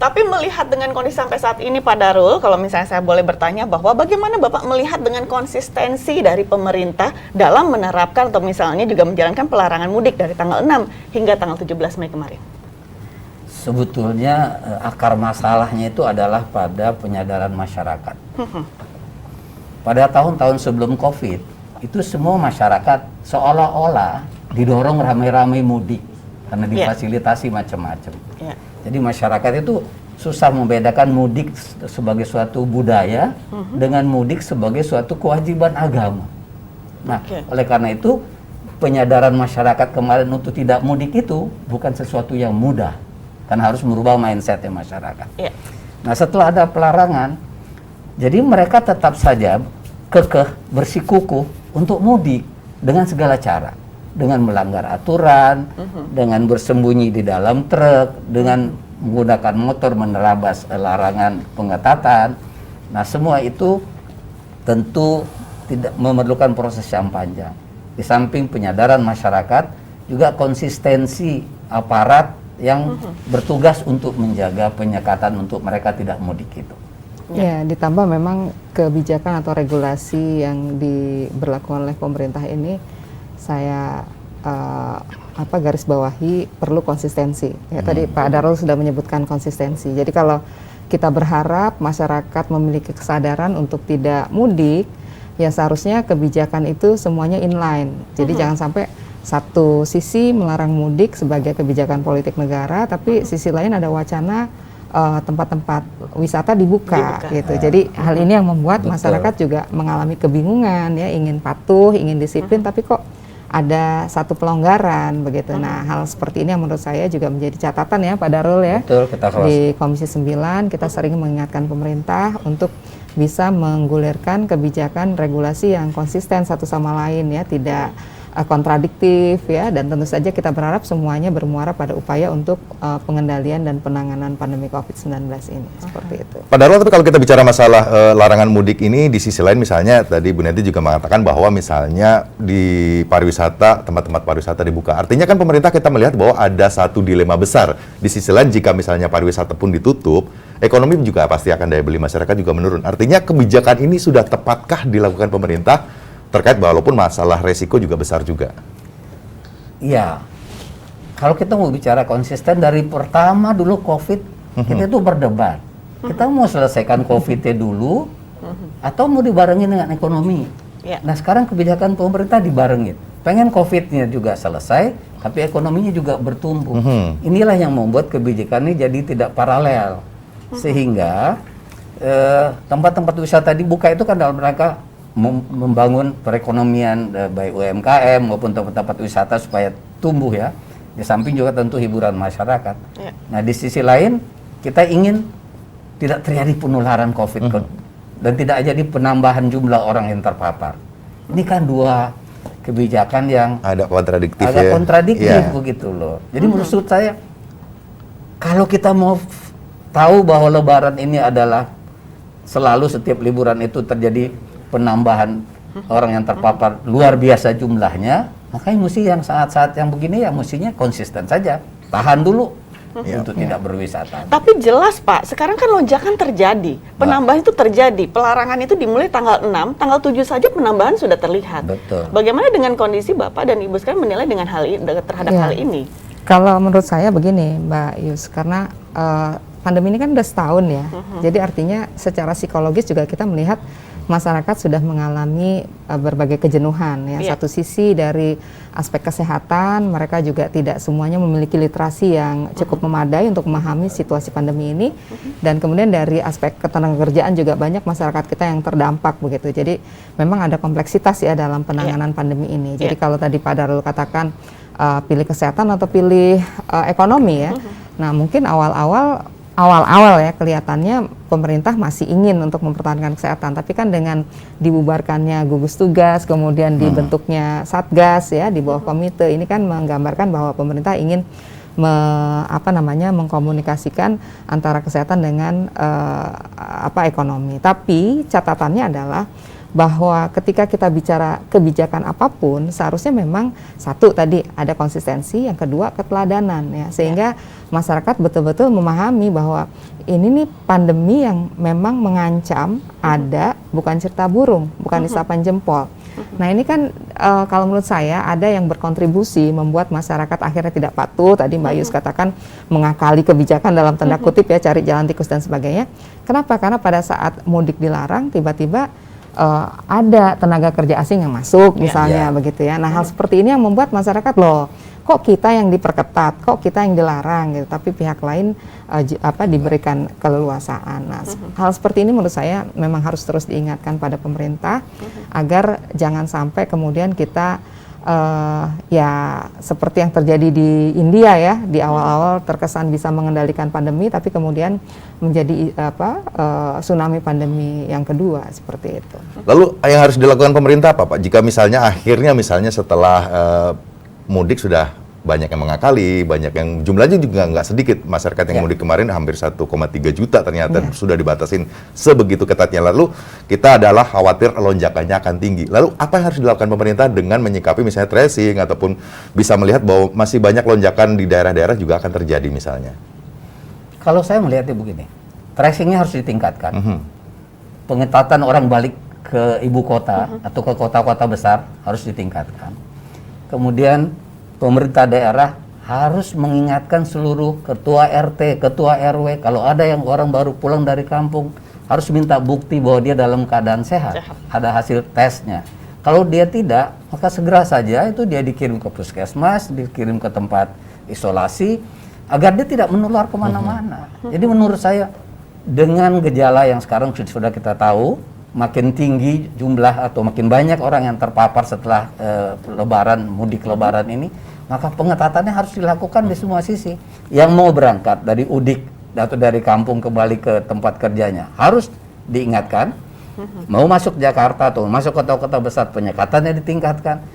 Tapi melihat dengan kondisi sampai saat ini Pak Darul, kalau misalnya saya boleh bertanya bahwa bagaimana Bapak melihat dengan konsistensi dari pemerintah dalam menerapkan atau misalnya juga menjalankan pelarangan mudik dari tanggal 6 hingga tanggal 17 Mei kemarin? Sebetulnya akar masalahnya itu adalah pada penyadaran masyarakat. Pada tahun-tahun sebelum COVID, itu semua masyarakat seolah-olah didorong ramai-ramai mudik karena difasilitasi macam-macam. Jadi masyarakat itu susah membedakan mudik sebagai suatu budaya dengan mudik sebagai suatu kewajiban agama. Nah, oleh karena itu penyadaran masyarakat kemarin untuk tidak mudik itu bukan sesuatu yang mudah, karena harus merubah mindset masyarakat. Nah, setelah ada pelarangan, jadi mereka tetap saja kekeh bersikukuh untuk mudik dengan segala cara, dengan melanggar aturan, dengan bersembunyi di dalam truk, dengan menggunakan motor menerabas larangan pengetatan. Nah, semua itu tentu tidak memerlukan proses yang panjang. Di samping penyadaran masyarakat, juga konsistensi aparat yang bertugas untuk menjaga penyekatan untuk mereka tidak mudik itu. Ya, ditambah memang kebijakan atau regulasi yang diberlakukan oleh pemerintah ini, saya garis bawahi perlu konsistensi. Ya, tadi Pak Darul sudah menyebutkan konsistensi. Jadi kalau kita berharap masyarakat memiliki kesadaran untuk tidak mudik, ya seharusnya kebijakan itu semuanya inline. Jadi jangan sampai satu sisi melarang mudik sebagai kebijakan politik negara, tapi sisi lain ada wacana tempat-tempat wisata dibuka gitu. Jadi hal ini yang membuat masyarakat juga mengalami kebingungan, ya, ingin patuh, ingin disiplin, tapi kok ada satu pelonggaran begitu. Nah, hal seperti ini yang menurut saya juga menjadi catatan ya Pak Darul ya. Betul, di Komisi 9 kita sering mengingatkan pemerintah untuk bisa menggulirkan kebijakan regulasi yang konsisten satu sama lain ya, tidak kontradiktif ya, dan tentu saja kita berharap semuanya bermuara pada upaya untuk pengendalian dan penanganan pandemi COVID-19 ini, seperti itu. Pak Darul, tapi kalau kita bicara masalah larangan mudik ini, di sisi lain misalnya tadi Bu Neti juga mengatakan bahwa misalnya di pariwisata, tempat-tempat pariwisata dibuka. Artinya kan pemerintah kita melihat bahwa ada satu dilema besar. Di sisi lain jika misalnya pariwisata pun ditutup, ekonomi juga pasti akan daya beli masyarakat juga menurun. Artinya kebijakan ini sudah tepatkah dilakukan pemerintah? Terkait walaupun masalah resiko juga besar juga. Iya, kalau kita mau bicara konsisten dari pertama dulu COVID, kita itu berdebat. Kita mau selesaikan COVID-nya dulu, atau mau dibarengin dengan ekonomi. Nah sekarang kebijakan pemerintah dibarengin. Pengen COVID-nya juga selesai, tapi ekonominya juga bertumbuh. Inilah yang membuat kebijakan ini jadi tidak paralel. Sehingga tempat-tempat wisata dibuka itu kan dalam rangka membangun perekonomian baik UMKM maupun tempat-tempat wisata supaya tumbuh ya. Di samping juga tentu hiburan masyarakat. Nah di sisi lain kita ingin tidak terjadi penularan COVID dan tidak jadi penambahan jumlah orang yang terpapar. Ini kan dua kebijakan yang ada kontradiktif agak kontradiktif begitu loh. Jadi menurut saya Kalau kita mau tahu bahwa Lebaran ini adalah selalu setiap liburan itu terjadi penambahan orang yang terpapar luar biasa jumlahnya, makanya mesti yang saat-saat yang begini ya mestinya konsisten saja, tahan dulu untuk tidak berwisata. Tapi jelas Pak, sekarang kan lonjakan terjadi, penambahan itu terjadi, pelarangan itu dimulai tanggal 6, tanggal 7 saja penambahan sudah terlihat. Betul. Bagaimana dengan kondisi Bapak dan Ibu sekarang menilai dengan hal ini, terhadap hal ini? Kalau menurut saya begini Mbak Yus, karena pandemi ini kan udah setahun ya, jadi artinya secara psikologis juga kita melihat masyarakat sudah mengalami berbagai kejenuhan ya. Satu sisi dari aspek kesehatan, mereka juga tidak semuanya memiliki literasi yang cukup memadai untuk memahami situasi pandemi ini, dan kemudian dari aspek ketenagakerjaan juga banyak masyarakat kita yang terdampak begitu. Jadi memang ada kompleksitas ya dalam penanganan pandemi ini. Jadi kalau tadi Pak Darul katakan pilih kesehatan atau pilih ekonomi ya, nah mungkin awal-awal ya kelihatannya pemerintah masih ingin untuk mempertahankan kesehatan, tapi kan dengan dibubarkannya gugus tugas, kemudian dibentuknya satgas ya di bawah komite, ini kan menggambarkan bahwa pemerintah ingin mengkomunikasikan antara kesehatan dengan ekonomi. Tapi catatannya adalah bahwa ketika kita bicara kebijakan apapun, seharusnya memang satu tadi ada konsistensi, yang kedua keteladanan ya, sehingga masyarakat betul-betul memahami bahwa ini nih pandemi yang memang mengancam, ada bukan cerita burung, bukan isapan jempol. Nah ini kan kalau menurut saya ada yang berkontribusi membuat masyarakat akhirnya tidak patuh, tadi Mbak Yus katakan mengakali kebijakan dalam tanda kutip ya, cari jalan tikus dan sebagainya. Kenapa? Karena pada saat mudik dilarang, tiba-tiba ada tenaga kerja asing yang masuk misalnya begitu ya. Nah hal seperti ini yang membuat masyarakat loh, kok kita yang diperketat, kok kita yang dilarang gitu, tapi pihak lain diberikan keleluasaan. Nah hal seperti ini menurut saya memang harus terus diingatkan pada pemerintah agar jangan sampai kemudian kita ya seperti yang terjadi di India ya, di awal-awal terkesan bisa mengendalikan pandemi, tapi kemudian menjadi tsunami pandemi yang kedua seperti itu. Lalu yang harus dilakukan pemerintah apa Pak? Jika misalnya akhirnya setelah mudik sudah banyak yang mengakali, banyak yang jumlahnya juga nggak sedikit, masyarakat yang mudik kemarin hampir 1,3 juta ternyata sudah dibatasin sebegitu ketatnya. Lalu kita adalah khawatir lonjakannya akan tinggi. Lalu apa yang harus dilakukan pemerintah dengan menyikapi misalnya tracing ataupun bisa melihat bahwa masih banyak lonjakan di daerah-daerah juga akan terjadi misalnya? Kalau saya melihatnya begini, tracingnya harus ditingkatkan. Pengetatan orang balik ke ibu kota atau ke kota-kota besar harus ditingkatkan. Kemudian pemerintah daerah harus mengingatkan seluruh ketua RT, ketua RW, kalau ada yang orang baru pulang dari kampung, harus minta bukti bahwa dia dalam keadaan sehat, ada hasil tesnya. Kalau dia tidak, maka segera saja itu dia dikirim ke puskesmas, dikirim ke tempat isolasi, agar dia tidak menular kemana-mana. Jadi menurut saya, dengan gejala yang sekarang sudah kita tahu, makin tinggi jumlah atau makin banyak orang yang terpapar setelah lebaran, mudik lebaran ini, maka pengetatannya harus dilakukan di semua sisi. Yang mau berangkat dari udik atau dari kampung kembali ke tempat kerjanya harus diingatkan. Mau masuk Jakarta atau masuk kota-kota besar, penyekatannya ditingkatkan.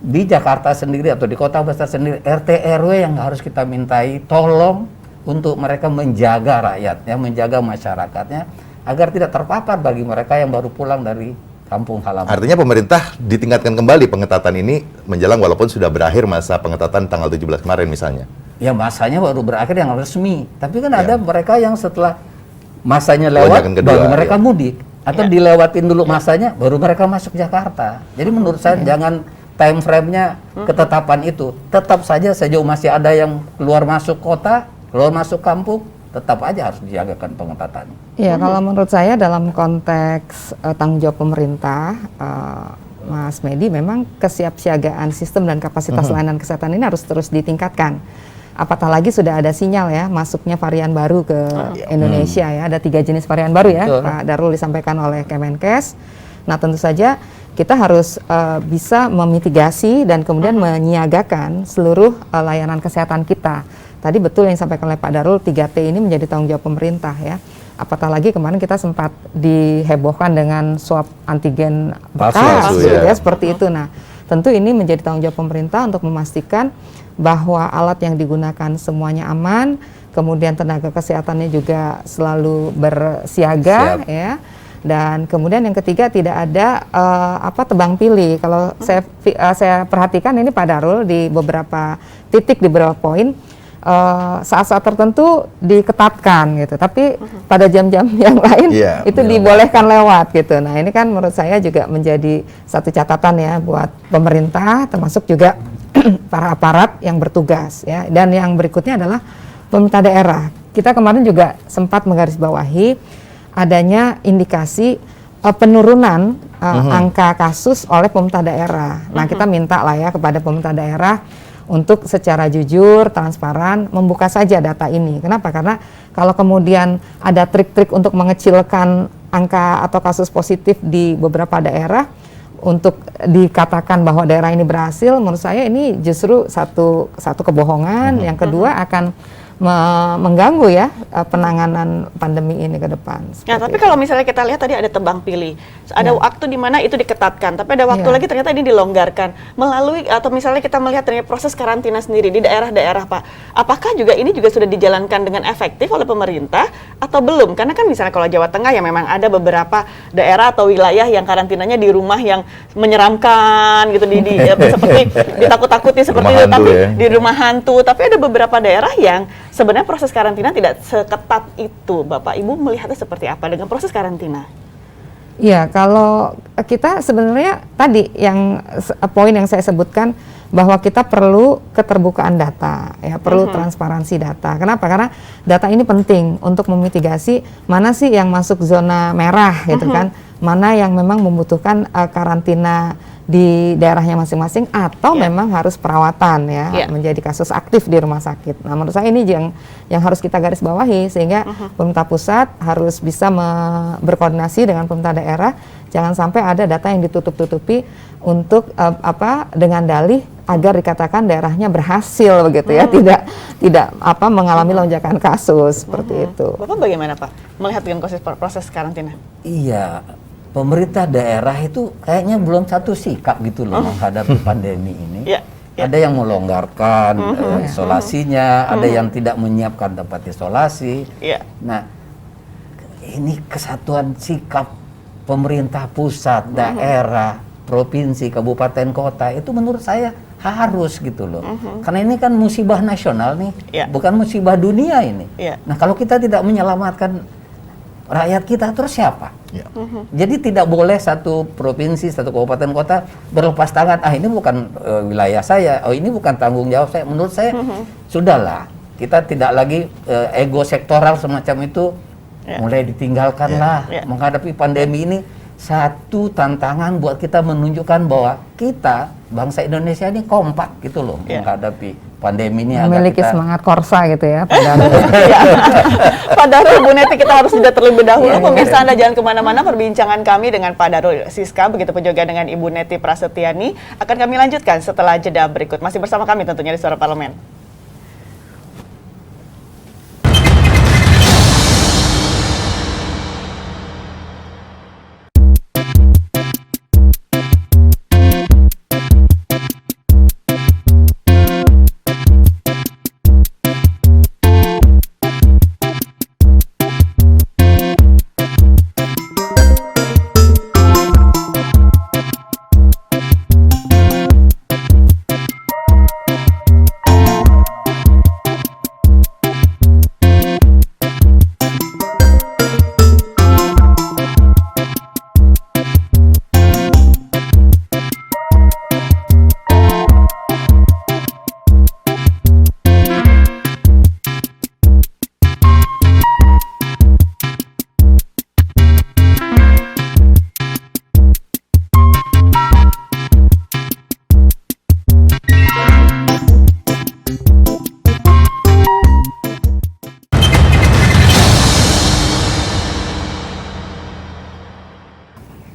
Di Jakarta sendiri atau di kota besar sendiri, RT RW yang harus kita mintai tolong untuk mereka menjaga rakyatnya, menjaga masyarakatnya agar tidak terpapar bagi mereka yang baru pulang dari kampung halaman. Artinya pemerintah ditingkatkan kembali pengetatan ini menjelang walaupun sudah berakhir masa pengetatan tanggal 17 kemarin misalnya. Ya masanya baru berakhir yang resmi. Tapi kan ada mereka yang setelah masanya lewat baru mereka mudik. Atau dilewatin dulu masanya baru mereka masuk Jakarta. Jadi menurut saya jangan time frame-nya ketetapan itu. Tetap saja sejauh masih ada yang keluar masuk kota, keluar masuk kampung, tetap aja harus dijagakan pengetatannya. Ya, kalau menurut saya dalam konteks tanggung jawab pemerintah, Mas Medi, memang kesiapsiagaan sistem dan kapasitas layanan kesehatan ini harus terus ditingkatkan. Apatah lagi sudah ada sinyal ya masuknya varian baru ke Indonesia ya, ada 3 jenis varian baru ya. Betul. Pak Darul disampaikan oleh Kemenkes. Nah tentu saja kita harus bisa memitigasi dan kemudian menyiagakan seluruh layanan kesehatan kita. Tadi betul yang disampaikan oleh Pak Darul, 3T ini menjadi tanggung jawab pemerintah ya. Apatah lagi kemarin kita sempat dihebohkan dengan swab antigen bekas gitu ya, seperti itu. Nah, tentu ini menjadi tanggung jawab pemerintah untuk memastikan bahwa alat yang digunakan semuanya aman, kemudian tenaga kesehatannya juga selalu bersiaga, ya. Dan kemudian yang ketiga tidak ada tebang pilih. Kalau saya perhatikan ini Pak Darul di beberapa titik, di beberapa poin, saat-saat tertentu diketatkan gitu, tapi pada jam-jam yang lain itu dibolehkan lewat gitu. Nah ini kan menurut saya juga menjadi satu catatan ya buat pemerintah, termasuk juga para aparat yang bertugas ya. Dan yang berikutnya adalah pemerintah daerah. Kita kemarin juga sempat menggarisbawahi adanya indikasi penurunan angka kasus oleh pemerintah daerah. Nah kita minta lah ya kepada pemerintah daerah untuk secara jujur, transparan, membuka saja data ini. Kenapa? Karena kalau kemudian ada trik-trik untuk mengecilkan angka atau kasus positif di beberapa daerah, untuk dikatakan bahwa daerah ini berhasil, menurut saya ini justru satu kebohongan. Yang kedua akan mengganggu ya penanganan pandemi ini ke depan. Nah, tapi kalau misalnya kita lihat tadi ada tebang pilih, ada waktu di mana itu diketatkan, tapi ada waktu lagi ternyata ini dilonggarkan melalui, atau misalnya kita melihat ternyata proses karantina sendiri di daerah-daerah, Pak. Apakah juga ini juga sudah dijalankan dengan efektif oleh pemerintah atau belum? Karena kan misalnya kalau Jawa Tengah ya memang ada beberapa daerah atau wilayah yang karantinanya di rumah yang menyeramkan gitu, seperti ditakut-takuti seperti itu, tapi di rumah hantu. Tapi ada beberapa daerah yang sebenarnya proses karantina tidak seketat itu. Bapak Ibu melihatnya seperti apa dengan proses karantina? Ya, kalau kita sebenarnya tadi yang poin yang saya sebutkan bahwa kita perlu keterbukaan data, ya perlu transparansi data. Kenapa? Karena data ini penting untuk memitigasi mana sih yang masuk zona merah gitu kan, mana yang memang membutuhkan karantina di daerahnya masing-masing atau memang harus perawatan ya, menjadi kasus aktif di rumah sakit. Nah menurut saya ini yang harus kita garis bawahi, sehingga pemerintah pusat harus bisa berkoordinasi dengan pemerintah daerah, jangan sampai ada data yang ditutup-tutupi untuk dengan dalih agar dikatakan daerahnya berhasil begitu ya, tidak mengalami lonjakan kasus seperti itu. Bapak bagaimana Pak melihat dengan proses karantina? Iya, pemerintah daerah itu kayaknya belum satu sikap gitu loh menghadapi pandemi ini. Ada yang melonggarkan isolasinya, ada yang tidak menyiapkan tempat isolasi. Nah, ini kesatuan sikap pemerintah pusat, daerah, provinsi, kabupaten, kota itu menurut saya harus gitu loh. Karena ini kan musibah nasional nih, bukan musibah dunia ini. Nah, kalau kita tidak menyelamatkan rakyat kita, terus siapa? Jadi tidak boleh satu provinsi, satu kabupaten kota berlepas tangan. Ini bukan wilayah saya, ini bukan tanggung jawab saya. Menurut saya sudahlah, kita tidak lagi ego sektoral semacam itu mulai ditinggalkanlah. Menghadapi pandemi ini satu tantangan buat kita menunjukkan bahwa kita bangsa Indonesia ini kompak gitu loh menghadapi pandemi ini. Memiliki semangat korsa gitu ya. Padahal Bu Neti, kita harus sudah terlebih dahulu. Pemirsa, Anda jangan kemana-mana. Perbincangan kami dengan Pak Darul Siska, begitu pun juga dengan Ibu Neti Prasetyani, akan kami lanjutkan setelah jeda berikut. Masih bersama kami tentunya di Suara Parlemen.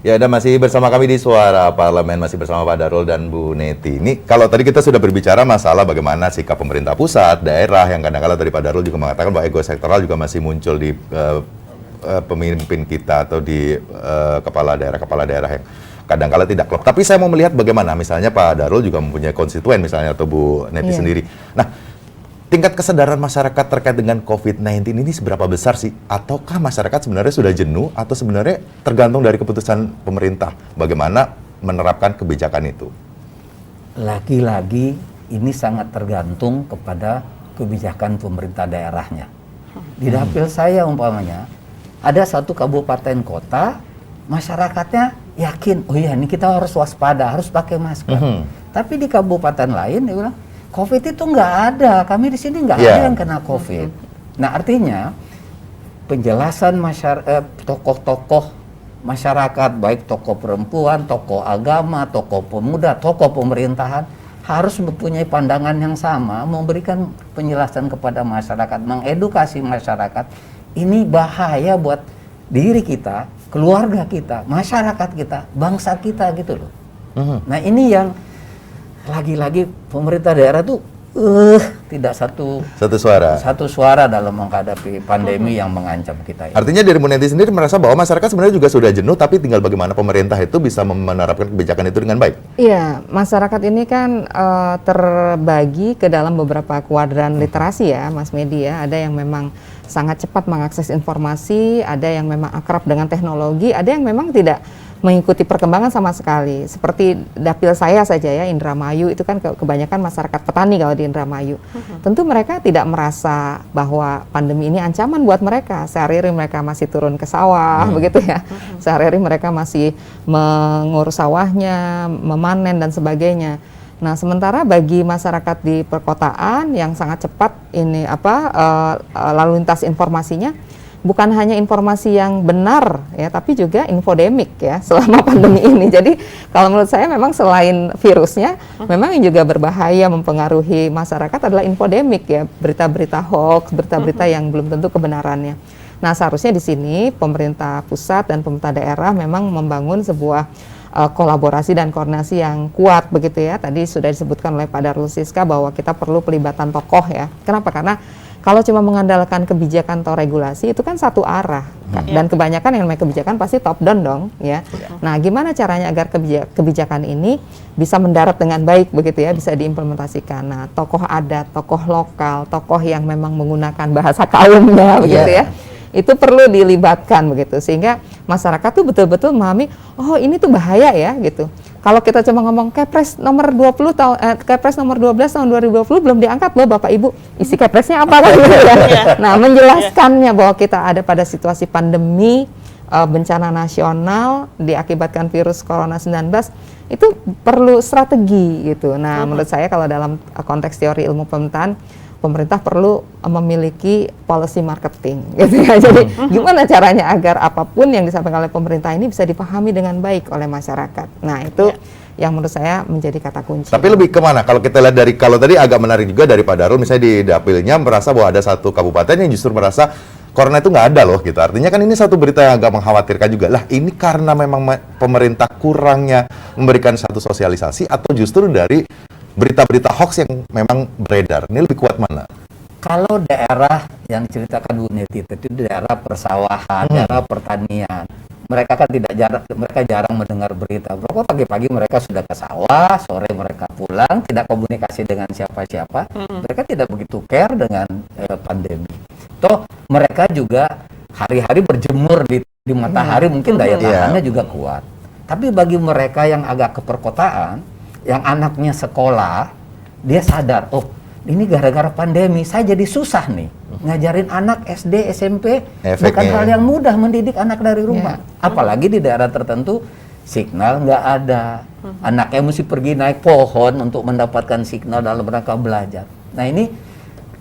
Ya, dan masih bersama kami di Suara Parlemen, masih bersama Pak Darul dan Bu Neti. Ini kalau tadi kita sudah berbicara masalah bagaimana sikap pemerintah pusat, daerah, yang kadang-kadang tadi Pak Darul juga mengatakan bahwa ego sektoral juga masih muncul di pemimpin kita atau di kepala daerah yang kadang-kadang tidak klop. Tapi saya mau melihat bagaimana misalnya Pak Darul juga mempunyai konstituen misalnya, atau Bu Neti sendiri. Nah, tingkat kesadaran masyarakat terkait dengan COVID-19 ini seberapa besar sih? Ataukah masyarakat sebenarnya sudah jenuh atau sebenarnya tergantung dari keputusan pemerintah bagaimana menerapkan kebijakan itu? Lagi-lagi ini sangat tergantung kepada kebijakan pemerintah daerahnya. Di dapil saya umpamanya, ada satu kabupaten kota, masyarakatnya yakin, oh iya ini kita harus waspada, harus pakai masker. Tapi di kabupaten lain dia bilang, COVID itu nggak ada, kami di sini nggak ada yang kena COVID. Nah artinya penjelasan tokoh-tokoh masyarakat, baik tokoh perempuan, tokoh agama, tokoh pemuda, tokoh pemerintahan harus mempunyai pandangan yang sama, memberikan penjelasan kepada masyarakat, mengedukasi masyarakat. Ini bahaya buat diri kita, keluarga kita, masyarakat kita, bangsa kita gitu loh. Nah ini yang lagi-lagi pemerintah daerah tuh tidak satu suara dalam menghadapi pandemi yang mengancam kita ini. Artinya dari Bu Neti sendiri merasa bahwa masyarakat sebenarnya juga sudah jenuh, tapi tinggal bagaimana pemerintah itu bisa menerapkan kebijakan itu dengan baik. Iya, masyarakat ini kan terbagi ke dalam beberapa kuadran literasi ya, Mas Medi ya. Ada yang memang sangat cepat mengakses informasi, ada yang memang akrab dengan teknologi, ada yang memang tidak mengikuti perkembangan sama sekali. Seperti dapil saya saja ya, Indramayu itu kan kebanyakan masyarakat petani kalau di Indramayu. Tentu mereka tidak merasa bahwa pandemi ini ancaman buat mereka. Sehari-hari mereka masih turun ke sawah, begitu ya. Sehari-hari mereka masih mengurus sawahnya, memanen dan sebagainya. Nah, sementara bagi masyarakat di perkotaan yang sangat cepat ini lalu lintas informasinya, bukan hanya informasi yang benar ya, tapi juga infodemik ya selama pandemi ini. Jadi kalau menurut saya memang selain virusnya, memang yang juga berbahaya mempengaruhi masyarakat adalah infodemik ya, berita-berita hoax, berita-berita yang belum tentu kebenarannya. Nah, seharusnya di sini pemerintah pusat dan pemerintah daerah memang membangun sebuah kolaborasi dan koordinasi yang kuat begitu ya. Tadi sudah disebutkan oleh Pak Darul Siska bahwa kita perlu pelibatan tokoh ya. Kenapa? Karena kalau cuma mengandalkan kebijakan atau regulasi itu kan satu arah, dan kebanyakan yang namanya kebijakan pasti top down dong ya. Nah, gimana caranya agar kebijakan ini bisa mendarat dengan baik begitu ya, bisa diimplementasikan. Nah, tokoh adat, tokoh lokal, tokoh yang memang menggunakan bahasa kaumnya begitu ya, itu perlu dilibatkan begitu, sehingga masyarakat tuh betul-betul memahami, oh ini tuh bahaya ya gitu. Kalau kita cuma ngomong Kepres nomor 20 Kepres nomor 12 tahun 2020 belum diangkat loh Bapak Ibu, isi Kepresnya apa kan gitu ya. Nah, menjelaskannya bahwa kita ada pada situasi pandemi, bencana nasional diakibatkan virus Corona 19, itu perlu strategi gitu. Nah, menurut saya kalau dalam konteks teori ilmu pemerintahan, pemerintah perlu memiliki policy marketing gitu ya. Jadi gimana caranya agar apapun yang disampaikan oleh pemerintah ini bisa dipahami dengan baik oleh masyarakat. Nah, itu yang menurut saya menjadi kata kunci. Tapi lebih kemana? Kalau kita lihat dari, kalau tadi agak menarik juga dari Pak Darul, misalnya di dapilnya merasa bahwa ada satu kabupaten yang justru merasa corona itu nggak ada loh gitu. Artinya kan ini satu berita yang agak mengkhawatirkan juga. Lah, ini karena memang pemerintah kurangnya memberikan satu sosialisasi atau justru dari berita-berita hoax yang memang beredar? Ini lebih kuat mana? Kalau daerah yang diceritakan Bu Neti itu daerah persawahan, daerah pertanian, mereka kan mereka jarang mendengar berita. Pokoknya pagi-pagi mereka sudah ke sawah, sore mereka pulang, tidak komunikasi dengan siapa-siapa. Mereka tidak begitu care dengan pandemi. Toh mereka juga hari-hari berjemur di matahari, mungkin daya tahannya juga kuat. Tapi bagi mereka yang agak ke perkotaan, yang anaknya sekolah, dia sadar, oh ini gara-gara pandemi, saya jadi susah nih ngajarin anak SD, SMP, bukan hal yang mudah mendidik anak dari rumah. Apalagi di daerah tertentu, signal nggak ada. Anaknya mesti pergi naik pohon untuk mendapatkan signal dalam rangka belajar. Nah ini,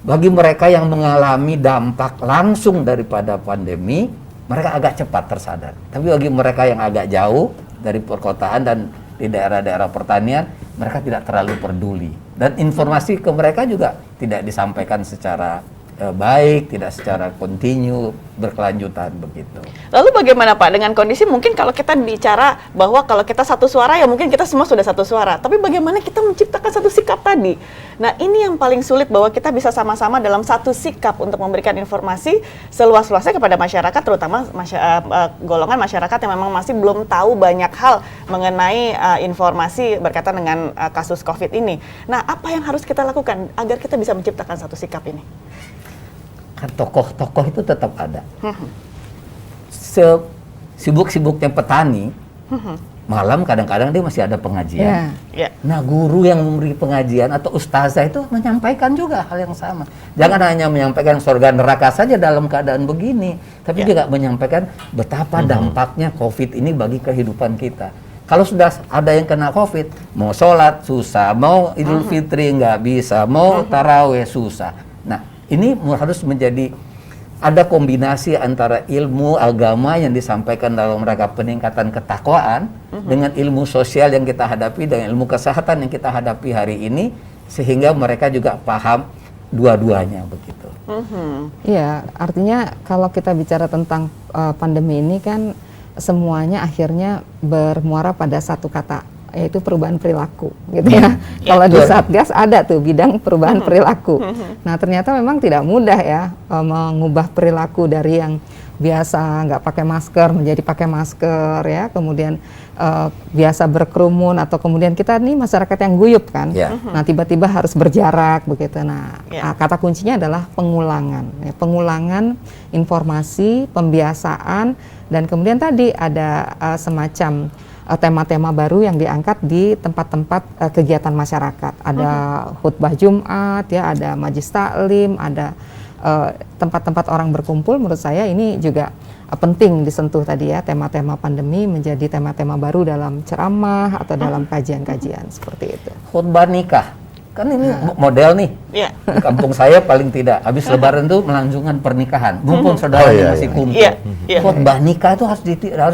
bagi mereka yang mengalami dampak langsung daripada pandemi, mereka agak cepat tersadar. Tapi bagi mereka yang agak jauh dari perkotaan dan di daerah-daerah pertanian, mereka tidak terlalu peduli. Dan informasi ke mereka juga tidak disampaikan secara baik, tidak secara kontinu, berkelanjutan begitu. Lalu bagaimana Pak dengan kondisi mungkin kalau kita bicara bahwa kalau kita satu suara ya mungkin kita semua sudah satu suara, tapi bagaimana kita menciptakan satu sikap tadi? Nah ini yang paling sulit, bahwa kita bisa sama-sama dalam satu sikap untuk memberikan informasi seluas-luasnya kepada masyarakat, terutama golongan masyarakat yang memang masih belum tahu banyak hal mengenai informasi berkaitan dengan kasus COVID ini. Nah apa yang harus kita lakukan agar kita bisa menciptakan satu sikap ini? Kan tokoh-tokoh itu tetap ada. Sibuk-sibuknya petani, malam kadang-kadang dia masih ada pengajian. Nah guru yang memberi pengajian atau ustazah itu menyampaikan juga hal yang sama. Jangan hanya menyampaikan surga neraka saja dalam keadaan begini, tapi juga menyampaikan betapa dampaknya COVID ini bagi kehidupan kita. Kalau sudah ada yang kena COVID, mau sholat susah, mau Idul Fitri nggak bisa, mau taraweh susah. Nah ini harus menjadi ada kombinasi antara ilmu agama yang disampaikan dalam rangka peningkatan ketakwaan dengan ilmu sosial yang kita hadapi, dengan ilmu kesehatan yang kita hadapi hari ini, sehingga mereka juga paham dua-duanya begitu. Iya, artinya kalau kita bicara tentang pandemi ini kan semuanya akhirnya bermuara pada satu kata, yaitu perubahan perilaku, gitu ya. Kalau di Satgas ada tuh bidang perubahan perilaku. Nah ternyata memang tidak mudah ya mengubah perilaku dari yang biasa nggak pakai masker menjadi pakai masker ya, kemudian biasa berkerumun, atau kemudian kita nih masyarakat yang guyup kan. Nah tiba-tiba harus berjarak begitu. Nah kata kuncinya adalah pengulangan, ya, pengulangan informasi, pembiasaan, dan kemudian tadi ada semacam tema-tema baru yang diangkat di tempat-tempat kegiatan masyarakat. Ada khutbah Jumat, ya, ada majlis taklim, ada tempat-tempat orang berkumpul. Menurut saya ini juga penting disentuh tadi ya, tema-tema pandemi menjadi tema-tema baru dalam ceramah atau dalam kajian-kajian seperti itu. Khutbah nikah, kan ini model nih. Di kampung saya paling tidak, habis Lebaran tuh melanjutkan pernikahan. Mumpung saudaranya masih kumpul. Khutbah nikah itu harus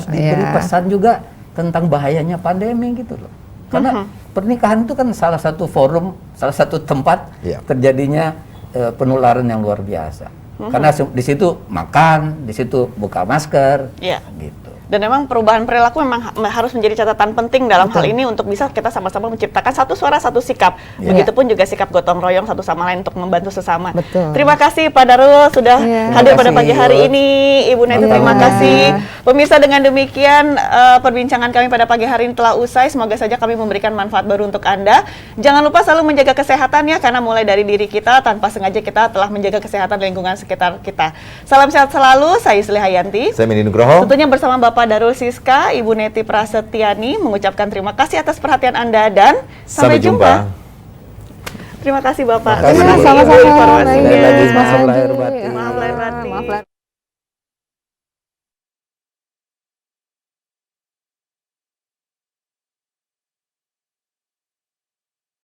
diberi pesan juga tentang bahayanya pandemi gitu loh. Karena pernikahan itu kan salah satu forum, salah satu tempat terjadinya penularan yang luar biasa. Karena di situ makan, di situ buka masker, gitu. Dan memang perubahan perilaku memang harus menjadi catatan penting dalam hal ini untuk bisa kita sama-sama menciptakan satu suara, satu sikap. Begitupun juga sikap gotong royong satu sama lain untuk membantu sesama. Terima kasih Pak Darul sudah hadir pada pagi hari ini. Ibu Neti terima kasih. Pemirsa, dengan demikian perbincangan kami pada pagi hari ini telah usai. Semoga saja kami memberikan manfaat baru untuk Anda. Jangan lupa selalu menjaga kesehatan ya, karena mulai dari diri kita tanpa sengaja kita telah menjaga kesehatan lingkungan sekitar kita. Salam sehat selalu. Saya Sri Hayanti. Saya Mini Nugroho. Tentunya bersama Bapak Darul Siska, Ibu Neti Prasetyani mengucapkan terima kasih atas perhatian Anda dan sampai jumpa. Terima kasih Bapak. Sama-sama. Informasinya. Maaf lahir batin.